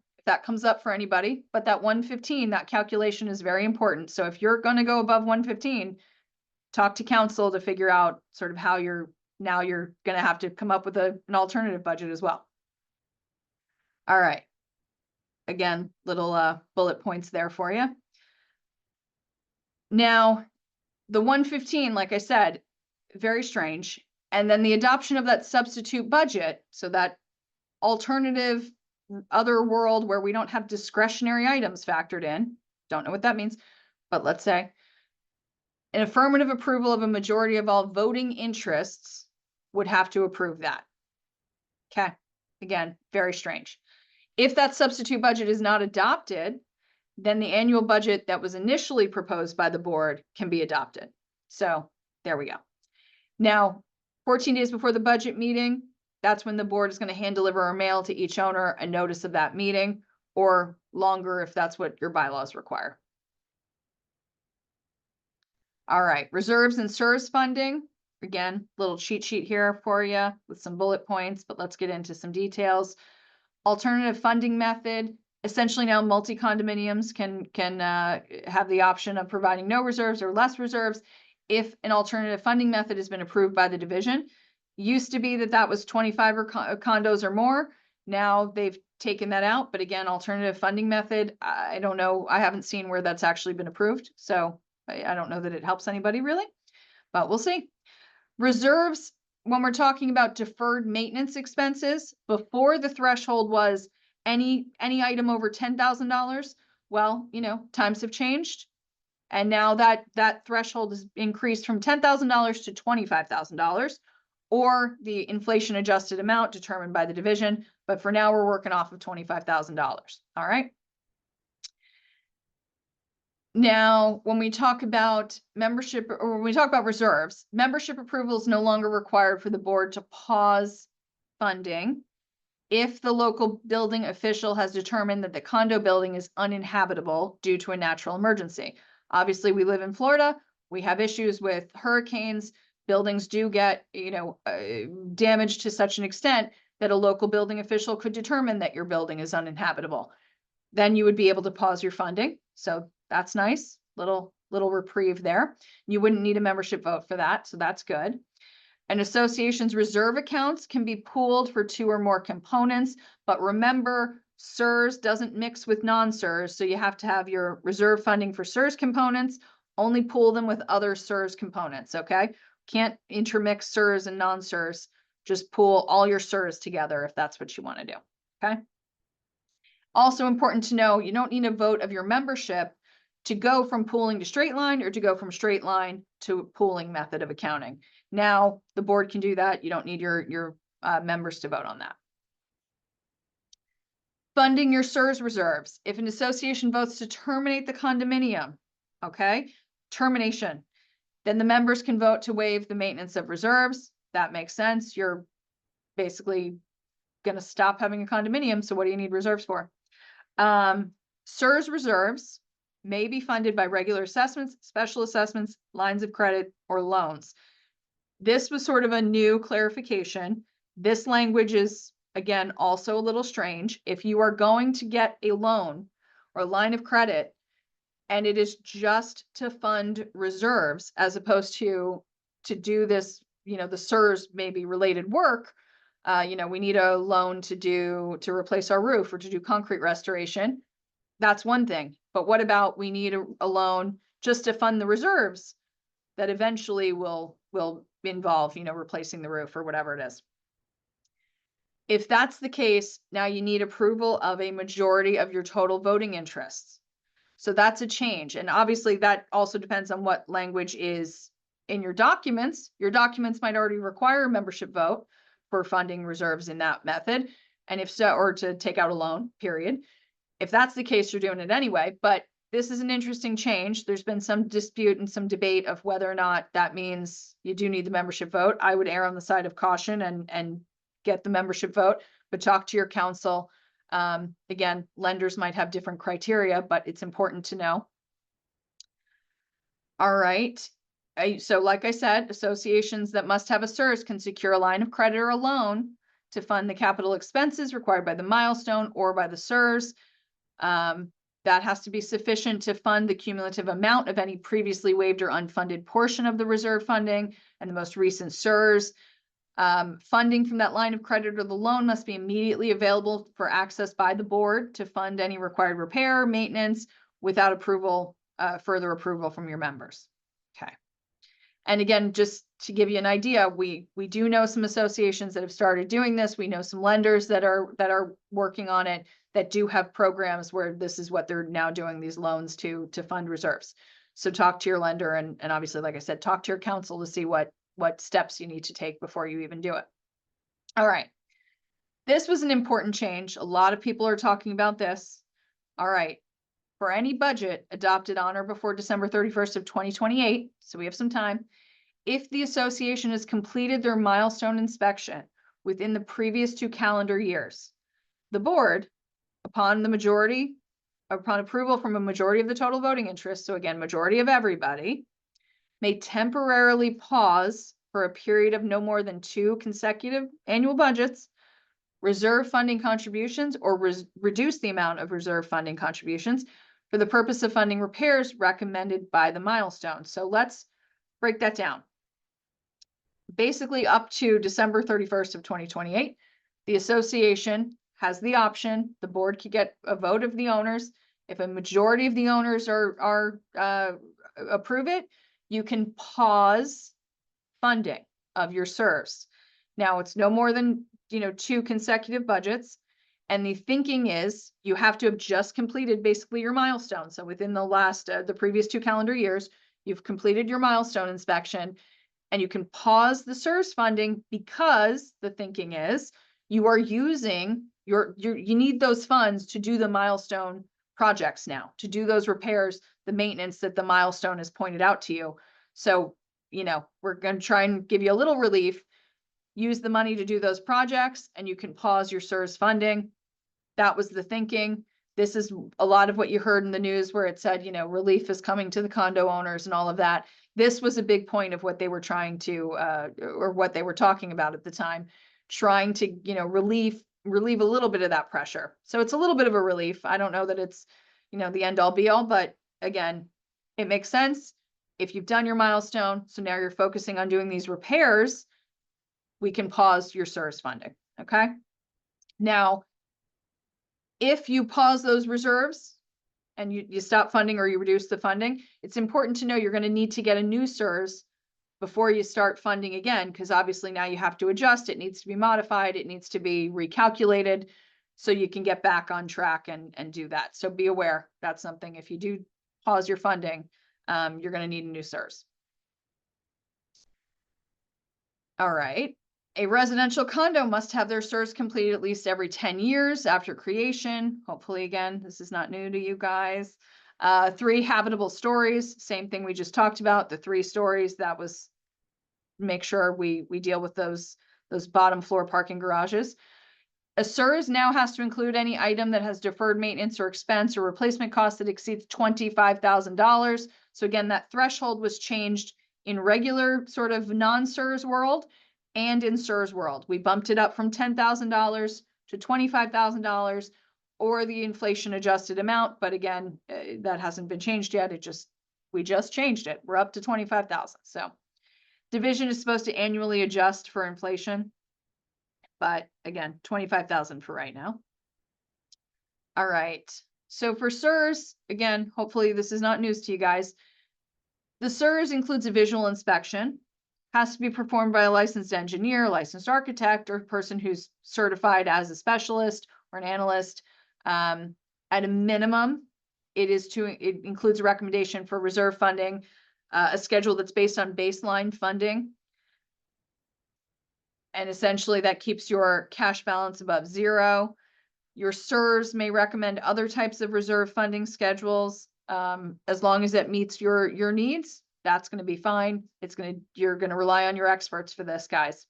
comes up for anybody, but that 115, that calculation is very important. So if you're going to go above 115, talk to counsel to figure out sort of how you're going to have to come up with an alternative budget as well. All right. Again, little bullet points there for you. Now, the 115, like I said, very strange. And then the adoption of that substitute budget, so that alternative other world where we don't have discretionary items factored in. Don't know what that means, but let's say an affirmative approval of a majority of all voting interests would have to approve that. Okay. Again, very strange. If that substitute budget is not adopted, then the annual budget that was initially proposed by the board can be adopted. So there we go. Now, 14 days before the budget meeting, that's when the board is going to hand deliver or mail to each owner a notice of that meeting, or longer if that's what your bylaws require. All right, reserves and SERS funding. Again, little cheat sheet here for you with some bullet points, but let's get into some details. Alternative funding method. Essentially now multi-condominiums can have the option of providing no reserves or less reserves if an alternative funding method has been approved by the division. Used to be that was 25 condos or more. Now they've taken that out, but again, alternative funding method, I don't know. I haven't seen where that's actually been approved. So I don't know that it helps anybody really, but we'll see. Reserves, when we're talking about deferred maintenance expenses, before the threshold was any item over $10,000. Well, times have changed. And now that threshold is increased from $10,000 to $25,000, or the inflation adjusted amount determined by the division. But for now, we're working off of $25,000. All right. Now, when we talk about membership, or when we talk about reserves, membership approval is no longer required for the board to pause funding if the local building official has determined that the condo building is uninhabitable due to a natural emergency. Obviously, we live in Florida. We have issues with hurricanes. Buildings do get, damaged to such an extent that a local building official could determine that your building is uninhabitable. Then you would be able to pause your funding. So that's nice. Little reprieve there. You wouldn't need a membership vote for that. So that's good. An association's reserve accounts can be pooled for 2 or more components, but remember, SERS doesn't mix with non-SERS, so you have to have your reserve funding for SERS components, only pool them with other SERS components, okay? Can't intermix SERS and non-SERS, just pool all your SERS together if that's what you want to do, okay? Also important to know, you don't need a vote of your membership to go from pooling to straight line or to go from straight line to pooling method of accounting. Now the board can do that. You don't need your members to vote on that. Funding your SERS reserves. If an association votes to terminate the condominium, okay, termination, then the members can vote to waive the maintenance of reserves. That makes sense. You're basically going to stop having a condominium. So what do you need reserves for? SERS reserves may be funded by regular assessments, special assessments, lines of credit, or loans. This was sort of a new clarification. This language is, again, also a little strange. If you are going to get a loan or line of credit, and it is just to fund reserves as opposed to do this, the SERS maybe related work, we need a loan to replace our roof or to do concrete restoration. That's one thing. But what about we need a loan just to fund the reserves that eventually will involve, replacing the roof or whatever it is. If that's the case, now you need approval of a majority of your total voting interests. So that's a change. And obviously that also depends on what language is in your documents. Your documents might already require a membership vote for funding reserves in that method. And if so, or to take out a loan, period. If that's the case, you're doing it anyway. But this is an interesting change. There's been some dispute and some debate of whether or not that means you do need the membership vote. I would err on the side of caution and get the membership vote, but talk to your counsel. Again, lenders might have different criteria, but it's important to know. All right. So like I said, associations that must have a CERS can secure a line of credit or a loan to fund the capital expenses required by the milestone or by the CERS. That has to be sufficient to fund the cumulative amount of any previously waived or unfunded portion of the reserve funding and the most recent CERS. Funding from that line of credit or the loan must be immediately available for access by the board to fund any required repair, maintenance without approval, further approval from your members. Okay. And again, just to give you an idea, we do know some associations that have started doing this. We know some lenders that are working on it that do have programs where this is what they're now doing, these loans to fund reserves. So talk to your lender and obviously, like I said, talk to your counsel to see what steps you need to take before you even do it. All right. This was an important change. A lot of people are talking about this. All right. For any budget adopted on or before December 31st of 2028, so we have some time, if the association has completed their milestone inspection within the previous 2 calendar years, the board, upon approval from a majority of the total voting interest, so again, majority of everybody, may temporarily pause for a period of no more than 2 consecutive annual budgets, reserve funding contributions, or reduce the amount of reserve funding contributions for the purpose of funding repairs recommended by the milestone. So let's break that down. Basically, up to December 31st of 2028, the association has the option, the board could get a vote of the owners. If a majority of the owners approve it, you can pause funding of your CERS. Now it's no more than 2 consecutive budgets. And the thinking is you have to have just completed basically your milestone. So within the previous 2 calendar years, you've completed your milestone inspection and you can pause the CERS funding because the thinking is you are using you need those funds to do the milestone projects now, to do those repairs, the maintenance that the milestone has pointed out to you. So, we're going to try and give you a little relief, use the money to do those projects, and you can pause your CERS funding. That was the thinking. This is a lot of what you heard in the news where it said, relief is coming to the condo owners and all of that. This was a big point of what they were trying to, or what they were talking about at the time, trying to, relieve a little bit of that pressure. So it's a little bit of a relief. I don't know that it's, the end all be all, but again, it makes sense. If you've done your milestone, so now you're focusing on doing these repairs, we can pause your CERS funding. Okay. Now, if you pause those reserves and you stop funding or you reduce the funding, it's important to know you're going to need to get a new CERS before you start funding again, because obviously now you have to adjust. It needs to be modified. It needs to be recalculated so you can get back on track and do that. So be aware that's something. If you do pause your funding, you're going to need a new CERS. All right. A residential condo must have their CERS completed at least every 10 years after creation. Hopefully, again, this is not new to you guys. 3 habitable stories, same thing we just talked about. The 3 stories, that was make sure we deal with those bottom floor parking garages. A CERS now has to include any item that has deferred maintenance or expense or replacement cost that exceeds $25,000. So again, that threshold was changed in regular sort of non-CERS world and in CERS world. We bumped it up from $10,000 to $25,000 or the inflation adjusted amount. But again, that hasn't been changed yet. We just changed it. We're up to 25,000. So division is supposed to annually adjust for inflation. But again, 25,000 for right now. All right. So for CERS, again, hopefully this is not news to you guys. The CERS includes a visual inspection, has to be performed by a licensed engineer, licensed architect, or a person who's certified as a specialist or an analyst. At a minimum, it includes a recommendation for reserve funding, a schedule that's based on baseline funding. And essentially that keeps your cash balance above zero. Your CEUs may recommend other types of reserve funding schedules, as long as it meets your needs. That's going to be fine. You're going to rely on your experts for this, guys.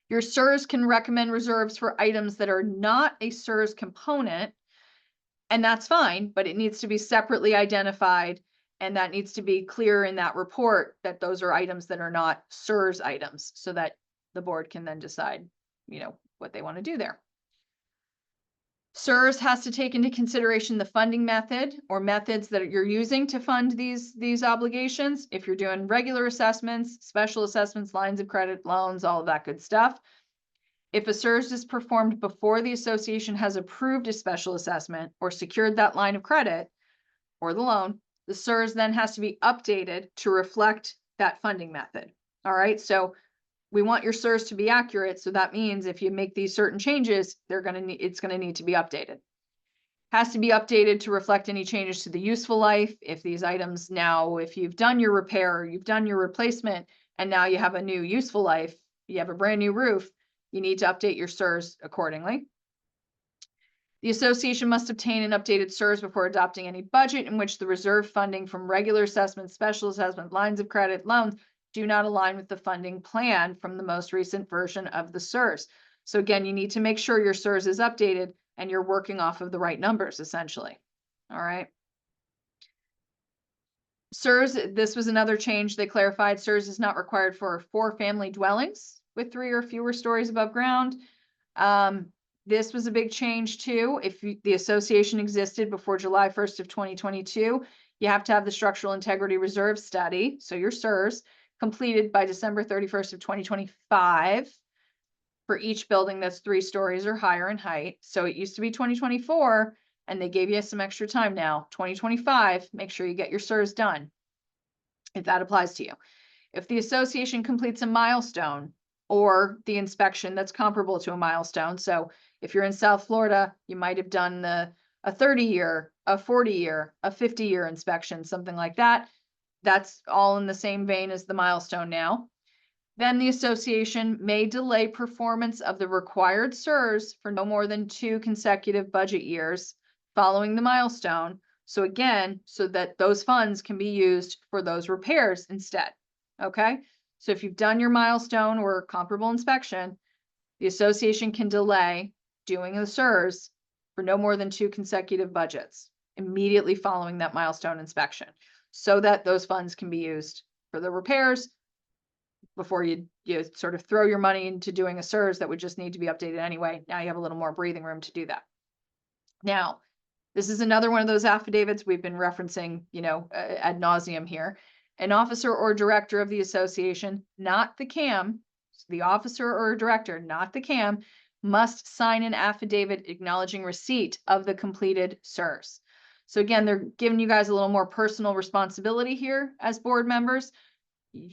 Your CEUs can recommend reserves for items that are not a CEUs component, and that's fine, but it needs to be separately identified, and that needs to be clear in that report that those are items that are not CEUs items, so that the board can then decide, what they want to do there. CEUs has to take into consideration the funding method or methods that you're using to fund these obligations. If you're doing regular assessments, special assessments, lines of credit, loans, all of that good stuff. If a CEUs is performed before the association has approved a special assessment or secured that line of credit or the loan, the CEUs then has to be updated to reflect that funding method. All right, so we want your CEUs to be accurate. So that means if you make these certain changes, it's going to need to be updated. Has to be updated to reflect any changes to the useful life. If these items now, if you've done your repair, you've done your replacement, and now you have a new useful life, you have a brand new roof, you need to update your CEUs accordingly. The association must obtain an updated CEUs before adopting any budget in which the reserve funding from regular assessment, special assessment, lines of credit, loans do not align with the funding plan from the most recent version of the CEUs. So again, you need to make sure your CEUs is updated and you're working off of the right numbers, essentially. All right. CEUs, this was another change. They clarified CEUs is not required for 4-family dwellings with 3 or fewer stories above ground. This was a big change too. If the association existed before July 1st of 2022, you have to have the structural integrity reserve study, so your CEUs, completed by December 31st of 2025 for each building that's 3 stories or higher in height. So it used to be 2024, and they gave you some extra time now. 2025, make sure you get your CEUs done, if that applies to you. If the association completes a milestone or the inspection that's comparable to a milestone, so if you're in South Florida, you might have done a 30-year, a 40-year, a 50-year inspection, something like that. That's all in the same vein as the milestone now. Then the association may delay performance of the required CEUs for no more than 2 consecutive budget years following the milestone. So again, so that those funds can be used for those repairs instead. Okay. So if you've done your milestone or comparable inspection, the association can delay doing the CEUs for no more than 2 consecutive budgets immediately following that milestone inspection, so that those funds can be used for the repairs before you sort of throw your money into doing a CEUs that would just need to be updated anyway. Now you have a little more breathing room to do that. Now, this is another one of those affidavits we've been referencing, ad nauseum here. An officer or director of the association, not the CAM, the officer or director, not the CAM, must sign an affidavit acknowledging receipt of the completed CEUs. So again, they're giving you guys a little more personal responsibility here as board members.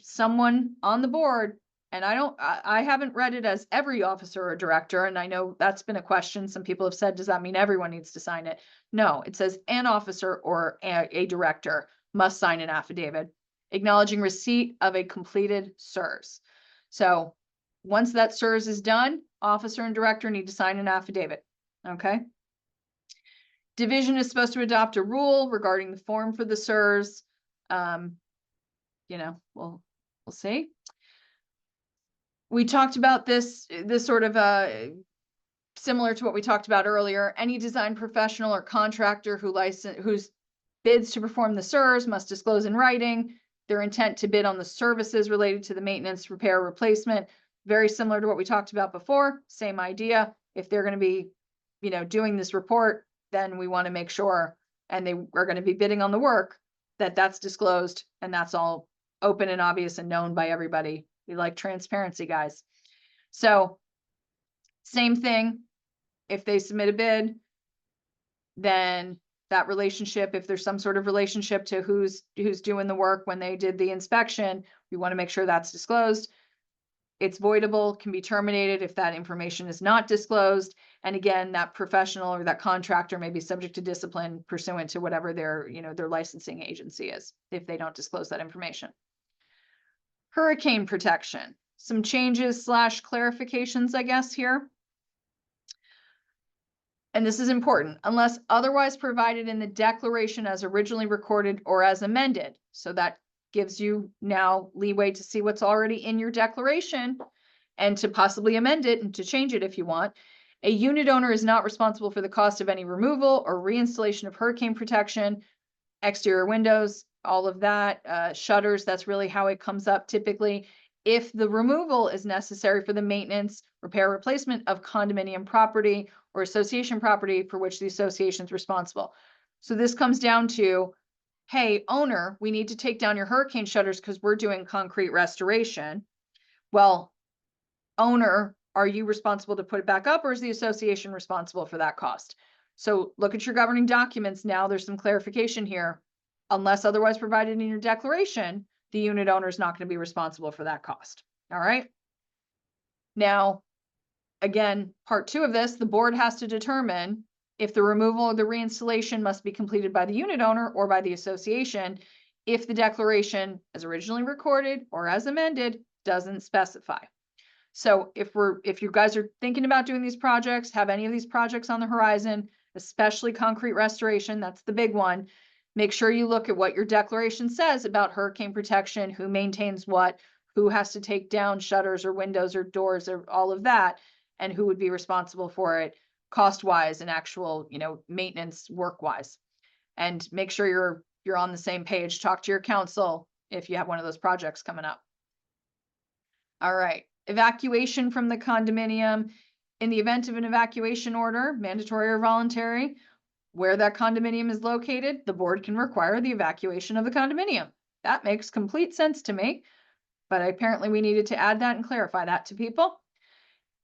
Someone on the board, and I haven't read it as every officer or director, and I know that's been a question. Some people have said, does that mean everyone needs to sign it? No, it says an officer or a director must sign an affidavit acknowledging receipt of a completed CEUs. So once that CEUs is done, officer and director need to sign an affidavit. Okay. Division is supposed to adopt a rule regarding the form for the CEUs. We'll see. We talked about this sort of similar to what we talked about earlier. Any design professional or contractor whose bids to perform the CEUs must disclose in writing their intent to bid on the services related to the maintenance, repair, replacement. Very similar to what we talked about before. Same idea. If they're going to be, doing this report, then we want to make sure, and they are going to be bidding on the work, that's disclosed and that's all open and obvious and known by everybody. We like transparency, guys. So same thing. If they submit a bid, then that relationship, if there's some sort of relationship to who's doing the work when they did the inspection, we want to make sure that's disclosed. It's voidable, can be terminated if that information is not disclosed. And again, that professional or that contractor may be subject to discipline pursuant to whatever their, their licensing agency is, if they don't disclose that information. Hurricane protection, some changes / clarifications, I guess, here. And this is important, unless otherwise provided in the declaration as originally recorded or as amended. So that gives you now leeway to see what's already in your declaration and to possibly amend it and to change it if you want. A unit owner is not responsible for the cost of any removal or reinstallation of hurricane protection, exterior windows, all of that, shutters. That's really how it comes up typically. If the removal is necessary for the maintenance, repair, replacement of condominium property or association property for which the association is responsible. So this comes down to, hey, owner, we need to take down your hurricane shutters because we're doing concrete restoration. Well, owner, are you responsible to put it back up, or is the association responsible for that cost? So look at your governing documents now. There's some clarification here. Unless otherwise provided in your declaration, the unit owner is not going to be responsible for that cost. All right. Now, again, part 2 of this, the board has to determine if the removal or the reinstallation must be completed by the unit owner or by the association if the declaration as originally recorded or as amended doesn't specify. So if you guys are thinking about doing these projects, have any of these projects on the horizon, especially concrete restoration, that's the big one, make sure you look at what your declaration says about hurricane protection, who maintains what, who has to take down shutters or windows or doors or all of that, and who would be responsible for it cost-wise and actual, maintenance work-wise. And make sure you're on the same page. Talk to your counsel if you have one of those projects coming up. All right, evacuation from the condominium. In the event of an evacuation order, mandatory or voluntary, where that condominium is located, the board can require the evacuation of the condominium. That makes complete sense to me, but apparently we needed to add that and clarify that to people.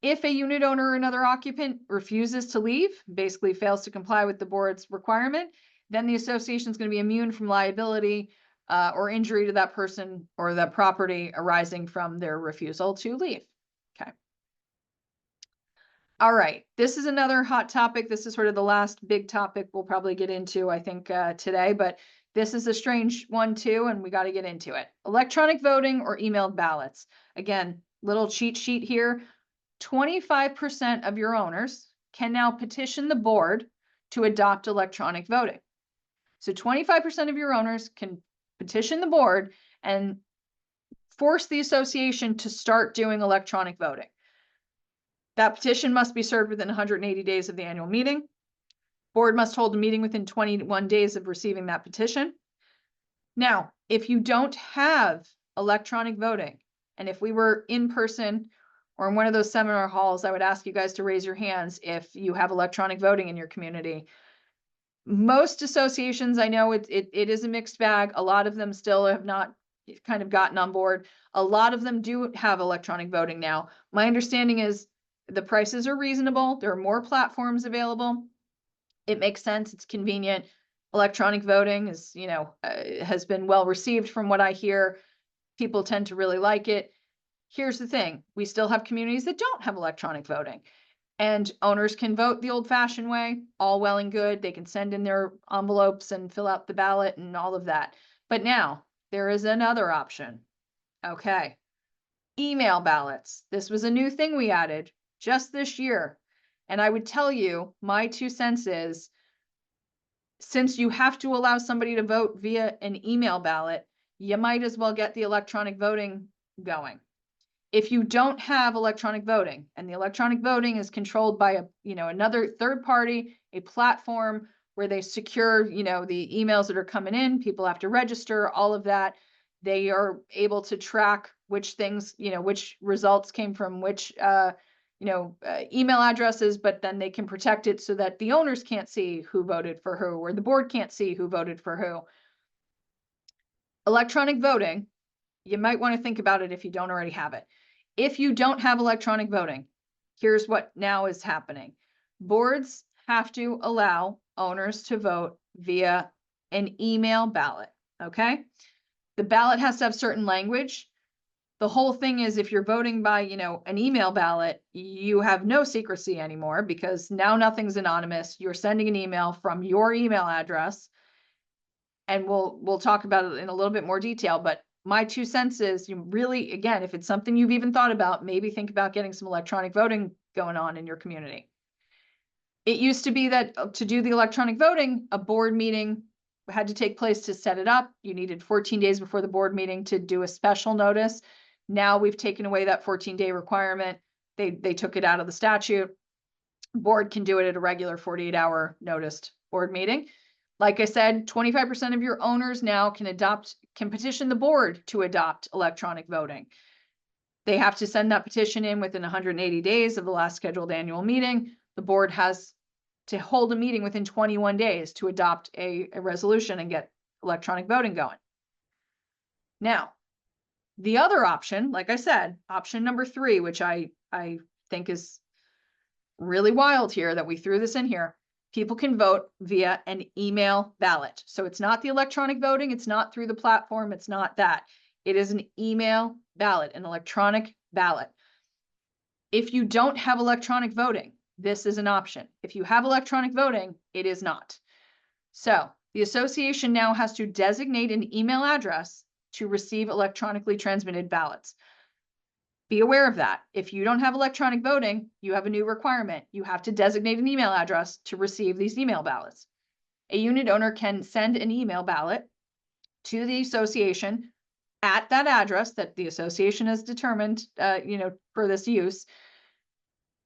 If a unit owner or another occupant refuses to leave, basically fails to comply with the board's requirement, then the association is going to be immune from liability or injury to that person or that property arising from their refusal to leave. Okay. All right, this is another hot topic. This is sort of the last big topic we'll probably get into, I think, today, but this is a strange one too, and we got to get into it. Electronic voting or emailed ballots. Again, little cheat sheet here. 25% of your owners can now petition the board to adopt electronic voting. So 25% of your owners can petition the board and force the association to start doing electronic voting. That petition must be served within 180 days of the annual meeting. Board must hold a meeting within 21 days of receiving that petition. Now, if you don't have electronic voting, and if we were in person or in one of those seminar halls, I would ask you guys to raise your hands if you have electronic voting in your community. Most associations, I know it is a mixed bag. A lot of them still have not kind of gotten on board. A lot of them do have electronic voting now. My understanding is the prices are reasonable. There are more platforms available. It makes sense. It's convenient. Electronic voting is, has been well received from what I hear. People tend to really like it. Here's the thing. We still have communities that don't have electronic voting, and owners can vote the old-fashioned way, all well and good. They can send in their envelopes and fill out the ballot and all of that. But now there is another option. Okay. Email ballots. This was a new thing we added just this year. And I would tell you, my 2 cents is, since you have to allow somebody to vote via an email ballot, you might as well get the electronic voting going. If you don't have electronic voting, and the electronic voting is controlled by another third party, a platform where they secure, the emails that are coming in, people have to register, all of that. They are able to track which things, which results came from which, email addresses, but then they can protect it so that the owners can't see who voted for who, or the board can't see who voted for who. Electronic voting, you might want to think about it if you don't already have it. If you don't have electronic voting, here's what now is happening. Boards have to allow owners to vote via an email ballot, okay? The ballot has to have certain language. The whole thing is if you're voting by, an email ballot, you have no secrecy anymore because now nothing's anonymous. You're sending an email from your email address. And we'll talk about it in a little bit more detail, but my 2 cents is you really, again, if it's something you've even thought about, maybe think about getting some electronic voting going on in your community. It used to be that to do the electronic voting, a board meeting had to take place to set it up. You needed 14 days before the board meeting to do a special notice. Now we've taken away that 14-day requirement. They took it out of the statute. Board can do it at a regular 48-hour noticed board meeting. Like I said, 25% of your owners now can petition the board to adopt electronic voting. They have to send that petition in within 180 days of the last scheduled annual meeting. The board has to hold a meeting within 21 days to adopt a resolution and get electronic voting going. Now, the other option, like I said, option number 3, which I think is really wild here that we threw this in here. People can vote via an email ballot. So it's not the electronic voting. It's not through the platform. It's not that. It is an email ballot, an electronic ballot. If you don't have electronic voting, this is an option. If you have electronic voting, it is not. So the association now has to designate an email address to receive electronically transmitted ballots. Be aware of that. If you don't have electronic voting, you have a new requirement. You have to designate an email address to receive these email ballots. A unit owner can send an email ballot to the association at that address that the association has determined, for this use.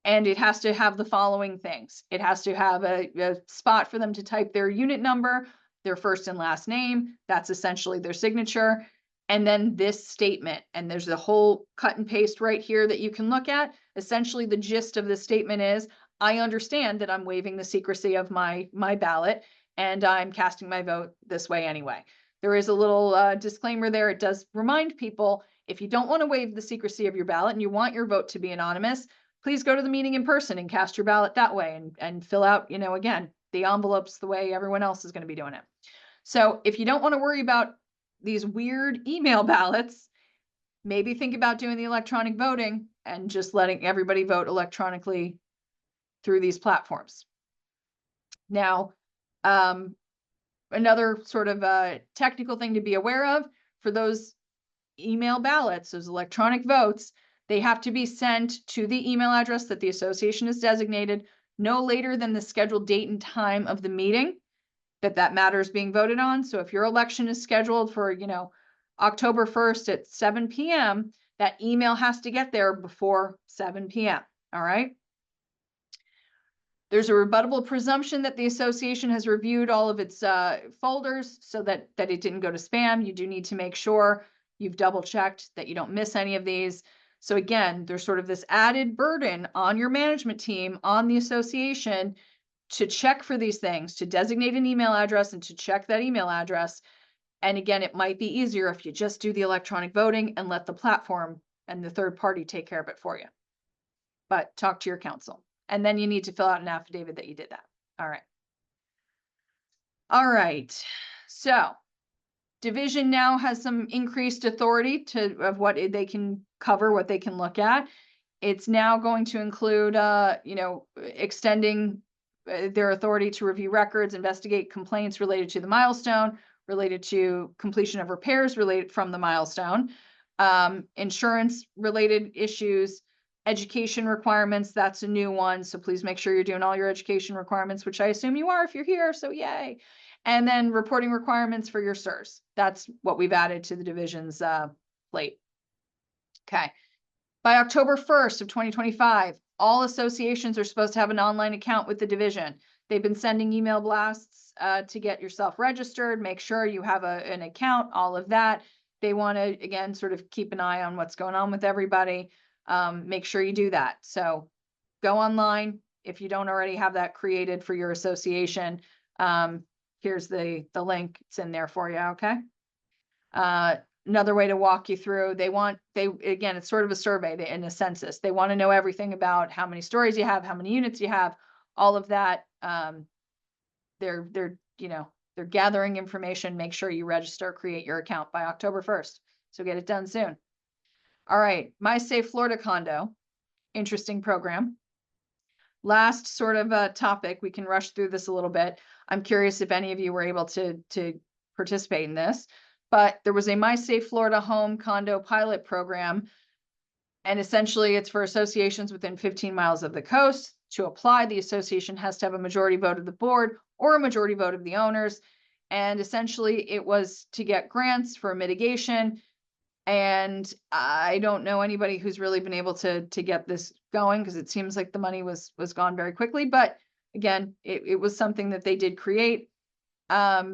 And it has to have the following things. It has to have a spot for them to type their unit number, their first and last name. That's essentially their signature. And then this statement, and there's a whole cut and paste right here that you can look at. Essentially, the gist of this statement is, I understand that I'm waiving the secrecy of my ballot, and I'm casting my vote this way anyway. There is a little disclaimer there. It does remind people, if you don't want to waive the secrecy of your ballot and you want your vote to be anonymous, please go to the meeting in person and cast your ballot that way and fill out, again, the envelopes the way everyone else is going to be doing it. So if you don't want to worry about these weird email ballots, maybe think about doing the electronic voting and just letting everybody vote electronically through these platforms. Now, another sort of technical thing to be aware of for those email ballots, those electronic votes, they have to be sent to the email address that the association has designated no later than the scheduled date and time of the meeting that matter is being voted on. So if your election is scheduled for, October 1st at 7 p.m., that email has to get there before 7 p.m. All right. There's a rebuttable presumption that the association has reviewed all of its folders so that it didn't go to spam. You do need to make sure you've double checked that you don't miss any of these. So again, there's sort of this added burden on your management team, on the association, to check for these things, to designate an email address and to check that email address. And again, it might be easier if you just do the electronic voting and let the platform and the third party take care of it for you. But talk to your counsel. And then you need to fill out an affidavit that you did that. All right. All right. So division now has some increased authority of what they can cover, what they can look at. It's now going to include, extending their authority to review records, investigate complaints related to the milestone, related to completion of repairs related from the milestone, insurance related issues, education requirements. That's a new one. So please make sure you're doing all your education requirements, which I assume you are if you're here. So yay. And then reporting requirements for your CEUs. That's what we've added to the division's plate. Okay. By October 1st of 2025, all associations are supposed to have an online account with the division. They've been sending email blasts to get yourself registered, make sure you have an account, all of that. They want to, again, sort of keep an eye on what's going on with everybody. Make sure you do that. So go online if you don't already have that created for your association. Here's the link. It's in there for you. Okay. Another way to walk you through, again, it's sort of a survey in a census. They want to know everything about how many stories you have, how many units you have, all of that. They're gathering information. Make sure you register, create your account by October 1st. So get it done soon. All right, My Safe Florida Condo, interesting program. Last sort of topic, we can rush through this a little bit. I'm curious if any of you were able to participate in this, but there was a My Safe Florida Home Condo pilot program. And essentially it's for associations within 15 miles of the coast. To apply, the association has to have a majority vote of the board or a majority vote of the owners. And essentially it was to get grants for mitigation. And I don't know anybody who's really been able to get this going, because it seems like the money was gone very quickly. But again, it was something that they did create. A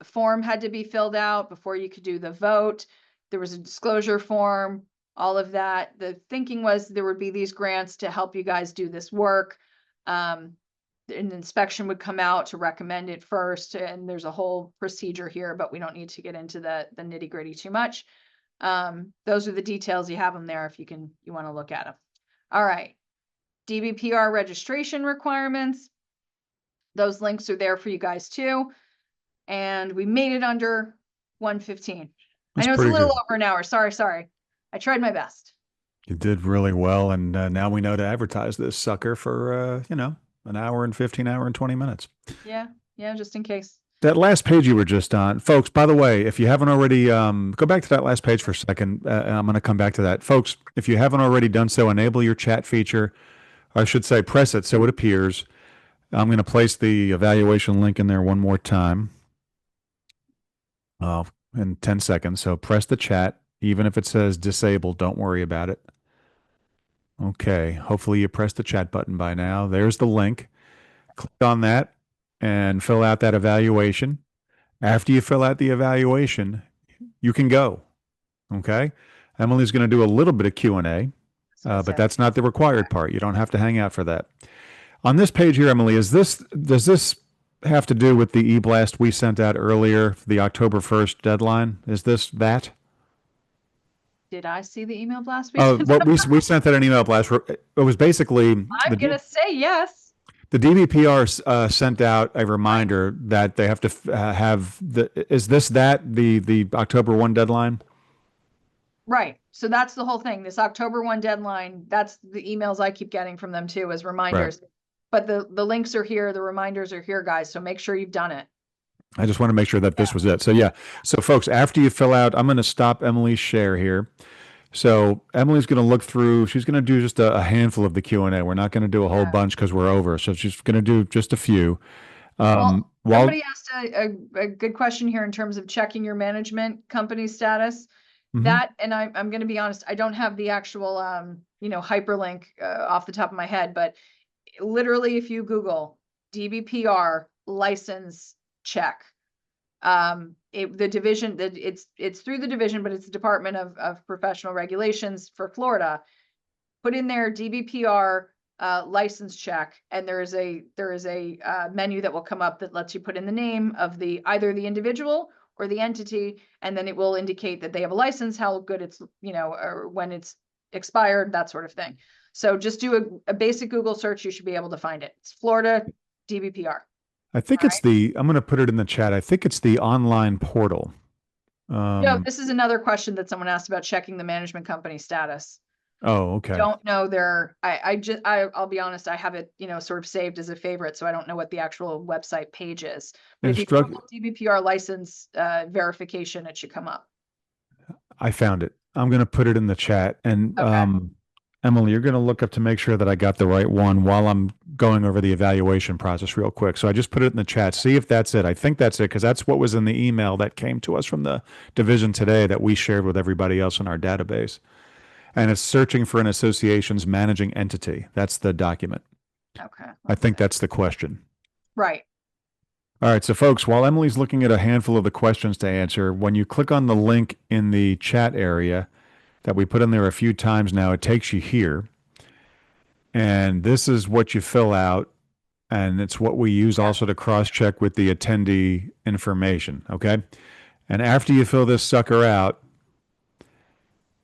form had to be filled out before you could do the vote. There was a disclosure form, all of that. The thinking was there would be these grants to help you guys do this work. An inspection would come out to recommend it first, and there's a whole procedure here, but we don't need to get into the nitty gritty too much. Those are the details. You have them there if you want to look at them. All right. DBPR registration requirements. Those links are there for you guys too. And we made it under 1:15. I know it's a little over an hour. Sorry. I tried my best. You did really well. And now we know to advertise this sucker for, an hour and 15, hour and 20 minutes. Yeah, just in case. That last page you were just on, folks, by the way, if you haven't already, go back to that last page for a second. I'm going to come back to that. Folks, if you haven't already done so, enable your chat feature. I should say press it so it appears. I'm going to place the evaluation link in there one more time. In 10 seconds. So press the chat. Even if it says disabled, don't worry about it. Okay. Hopefully you pressed the chat button by now. There's the link. Click on that and fill out that evaluation. After you fill out the evaluation, you can go. Okay. Emily's going to do a little bit of Q&A, but that's not the required part. You don't have to hang out for that. On this page here, Emily, does this have to do with the e-blast we sent out earlier, the October 1st deadline? Is this that? Did I see the email blast? We sent that an email blast. It was basically. I'm going to say yes. The DBPR sent out a reminder that they have to have is this the October 1 deadline? Right. So that's the whole thing. This October 1 deadline, that's the emails I keep getting from them too as reminders. Right. But the links are here. The reminders are here, guys. So make sure you've done it. I just want to make sure that this was it. So yeah. So folks, after you fill out, I'm going to stop Emily's share here. So Emily's going to look through. She's going to do just a handful of the Q&A. We're not going to do a whole bunch because we're over. So she's going to do just a few. Somebody asked a good question here in terms of checking your management company status. That, and I'm going to be honest, I don't have the actual, hyperlink off the top of my head, but literally if you Google DBPR license check, the division that it's through the division, but it's the Department of Professional Regulations for Florida. Put in there DBPR license check, and there is a menu that will come up that lets you put in the name of either the individual or the entity, and then it will indicate that they have a license, how good it's, or when it's expired, that sort of thing. So just do a basic Google search. You should be able to find it. It's Florida DBPR. I think it's I'm going to put it in the chat. I think it's the online portal. No, this is another question that someone asked about checking the management company status. Oh, okay. Don't know I'll be honest, I have it, sort of saved as a favorite, so I don't know what the actual website page is. But if you Google DBPR license verification, it should come up. I found it. I'm going to put it in the chat. And Emily, you're going to look up to make sure that I got the right one while I'm going over the evaluation process real quick. So I just put it in the chat. See if that's it. I think that's it, because that's what was in the email that came to us from the division today that we shared with everybody else in our database. And it's searching for an association's managing entity. That's the document. Okay. I think that's the question. Right. All right. So folks, while Emily's looking at a handful of the questions to answer, when you click on the link in the chat area that we put in there a few times now, it takes you here. And this is what you fill out. And it's what we use also to cross-check with the attendee information. Okay. And after you fill this sucker out,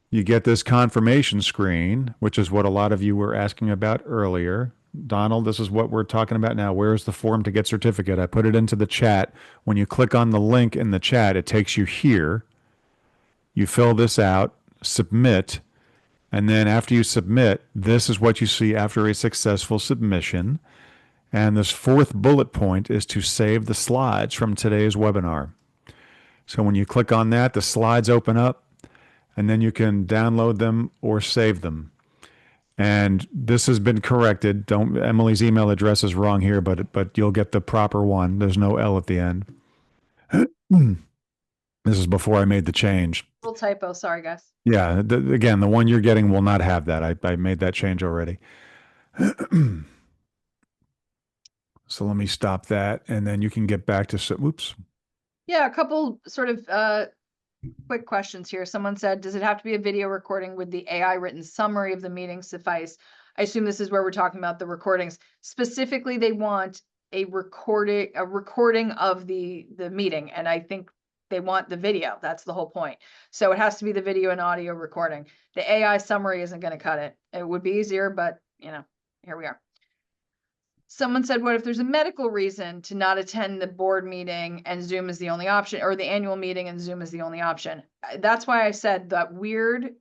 you get this confirmation screen, which is what a lot of you were asking about earlier. Donald, this is what we're talking about now. Where's the form to get certificate? I put it into the chat. When you click on the link in the chat, it takes you here. You fill this out, submit, And then after you submit, this is what you see after a successful submission. And this fourth bullet point is to save the slides from today's webinar. So when you click on that, the slides open up and then you can download them or save them. And this has been corrected. Don't Emily's email address is wrong here, but you'll get the proper one. There's no L at the end. This is before I made the change. Little typo, sorry guys. Yeah, again, the one you're getting will not have that. I made that change already. So let me stop that, and then you can get back to, whoops. Yeah, a couple sort of quick questions here. Someone said, does it have to be a video recording with the AI written summary of the meeting suffice? I assume this is where we're talking about the recordings. Specifically, they want a recording of the meeting, and I think they want the video. That's the whole point. So it has to be the video and audio recording. The AI summary isn't going to cut it. It would be easier, but you know, here we are. Someone said, what if there's a medical reason to not attend the board meeting and Zoom is the only option, or the annual meeting and Zoom is the only option? That's why I said that weird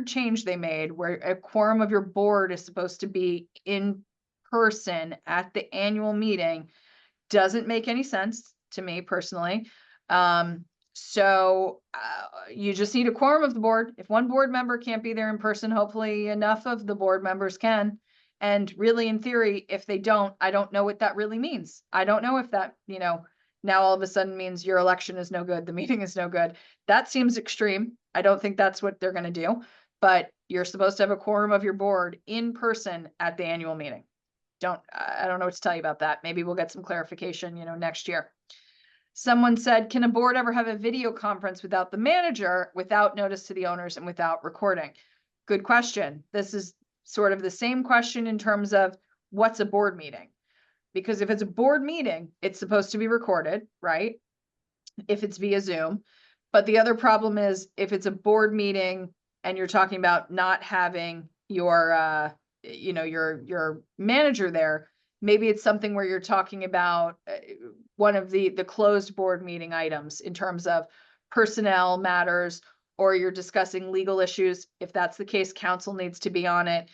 change they made where a quorum of your board is supposed to be in person at the annual meeting doesn't make any sense to me personally. So you just need a quorum of the board. If one board member can't be there in person, hopefully enough of the board members can. And really, in theory, if they don't, I don't know what that really means. I don't know if that, you know, now all of a sudden means your election is no good, the meeting is no good. That seems extreme. I don't think that's what they're going to do, but you're supposed to have a quorum of your board in person at the annual meeting. I don't know what to tell you about that. Maybe we'll get some clarification, you know, next year. Someone said, can a board ever have a video conference without the manager, without notice to the owners and without recording? Good question. This is sort of the same question in terms of what's a board meeting? Because if it's a board meeting, it's supposed to be recorded, right? If it's via Zoom. But the other problem is if it's a board meeting and you're talking about not having your, you know, your manager there, maybe it's something where you're talking about one of the closed board meeting items in terms of personnel matters, or you're discussing legal issues. If that's the case, counsel needs to be on it.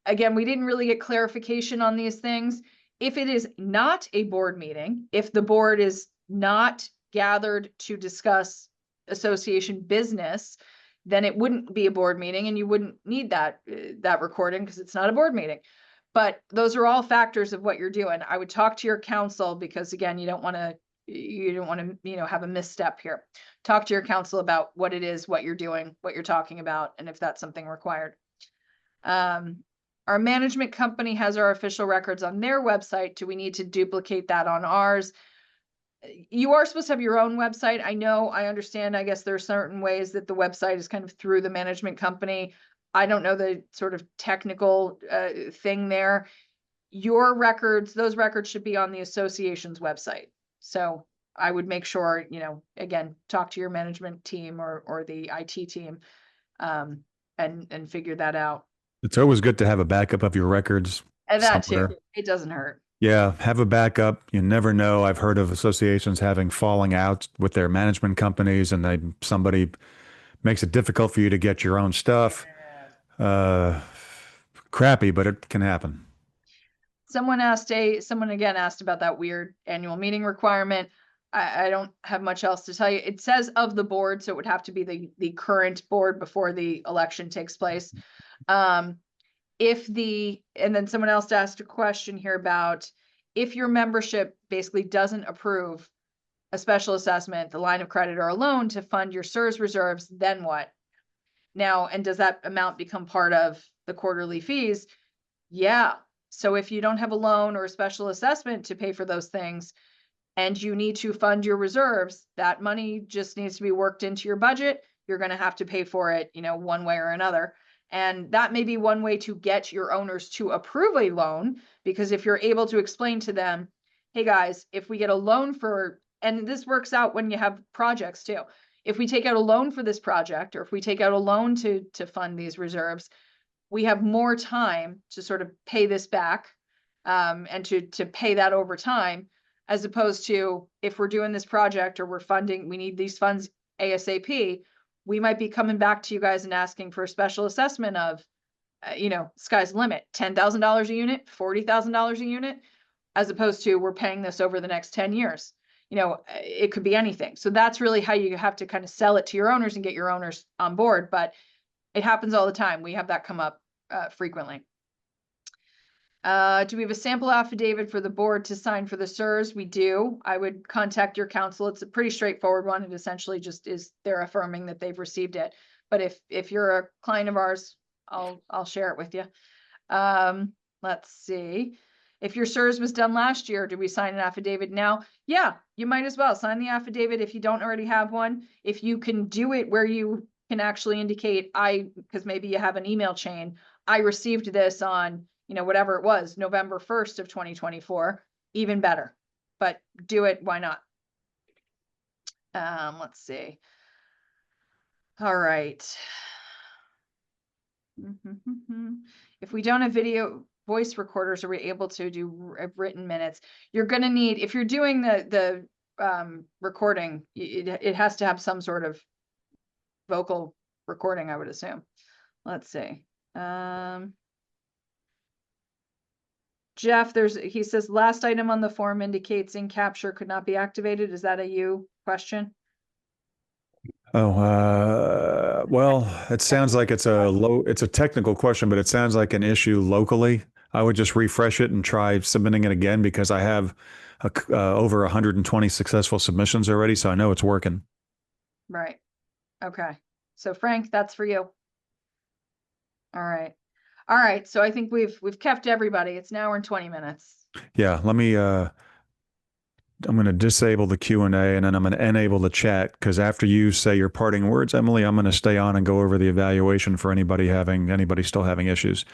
Again, we didn't really get clarification on these things. If it is not a board meeting, if the board is not gathered to discuss association business, then it wouldn't be a board meeting and you wouldn't need that recording because it's not a board meeting. But those are all factors of what you're doing. I would talk to your counsel because again, you don't want to, you know, have a misstep here. Talk to your counsel about what it is, what you're doing, what you're talking about, and if that's something required. Our management company has our official records on their website. Do we need to duplicate that on ours? You are supposed to have your own website. I understand. I guess there are certain ways that the website is kind of through the management company. I don't know the sort of technical thing there. Your records, those records should be on the association's website. So I would make sure, you know, again, talk to your management team or the IT team and figure that out. It's always good to have a backup of your records. And that somewhere. too, it doesn't hurt. Yeah, have a backup. You never know. I've heard of associations having falling out with their management companies, and somebody makes it difficult for you to get your own stuff. Crappy, but it can happen. Someone again asked about that weird annual meeting requirement. I don't have much else to tell you. It says of the board, so it would have to be the current board before the election takes place. And then someone else asked a question here about if your membership basically doesn't approve a special assessment, the line of credit or a loan to fund your CERS reserves, then what? Now, and does that amount become part of the quarterly fees? Yeah. So if you don't have a loan or a special assessment to pay for those things and you need to fund your reserves, that money just needs to be worked into your budget. You're going to have to pay for it, you know, one way or another. And that may be one way to get your owners to approve a loan, because if you're able to explain to them, hey guys, if we get a loan for, and this works out when you have projects too. If we take out a loan for this project, or if we take out a loan to fund these reserves, we have more time to sort of pay this back and to pay that over time, as opposed to if we're doing this project or we need these funds ASAP, we might be coming back to you guys and asking for a special assessment of, sky's the limit, $10,000 a unit, $40,000 a unit, as opposed to we're paying this over the next 10 years. It could be anything. So that's really how you have to kind of sell it to your owners and get your owners on board. But it happens all the time. We have that come up frequently. Do we have a sample affidavit for the board to sign for the CEUs? We do. I would contact your counsel. It's a pretty straightforward one. It essentially just is they're affirming that they've received it. But if you're a client of ours, I'll share it with you. Let's see. If your CEUs was done last year, do we sign an affidavit now? Yeah, you might as well sign the affidavit if you don't already have one. If you can do it where you can actually indicate because maybe you have an email chain, I received this on, whatever it was, November 1st of 2024, even better, but do it. Why not? Let's see. All right. If we don't have voice recorders, are we able to do written minutes? You're going to need, if you're doing the recording, it has to have some sort of vocal recording, I would assume. Let's see. Jeff, he says last item on the form indicates in capture could not be activated. Is that a you question? Oh, well, it sounds like it's a technical question, but it sounds like an issue locally. I would just refresh it and try submitting it again because I have over 120 successful submissions already, so I know it's working. Right. Okay. So Frank, that's for you. All right. All right. So I think we've kept everybody. It's an hour and 20 minutes. Yeah. Let me, I'm going to disable the Q&A and then I'm going to enable the chat because after you say your parting words, Emily, I'm going to stay on and go over the evaluation for anybody still having issues.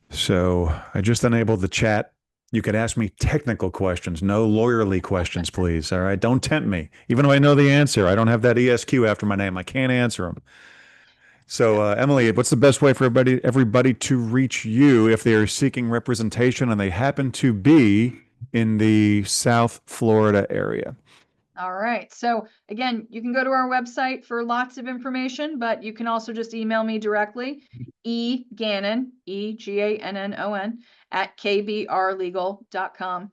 So I just enabled the chat. You could ask me technical questions, no lawyerly questions, please. All right. Don't tempt me. Even though I know the answer, I don't have that ESQ after my name. I can't answer them. So, Emily, what's the best way for everybody to reach you if they are seeking representation and they happen to be in the South Florida area? All right. So again, you can go to our website for lots of information, but you can also just email me directly, Gannon, EGANNON @kbrlegal.com.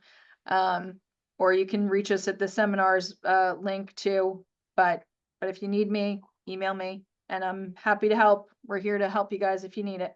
Or you can reach us at the seminars link too. But if you need me, email me and I'm happy to help. We're here to help you guys if you need it.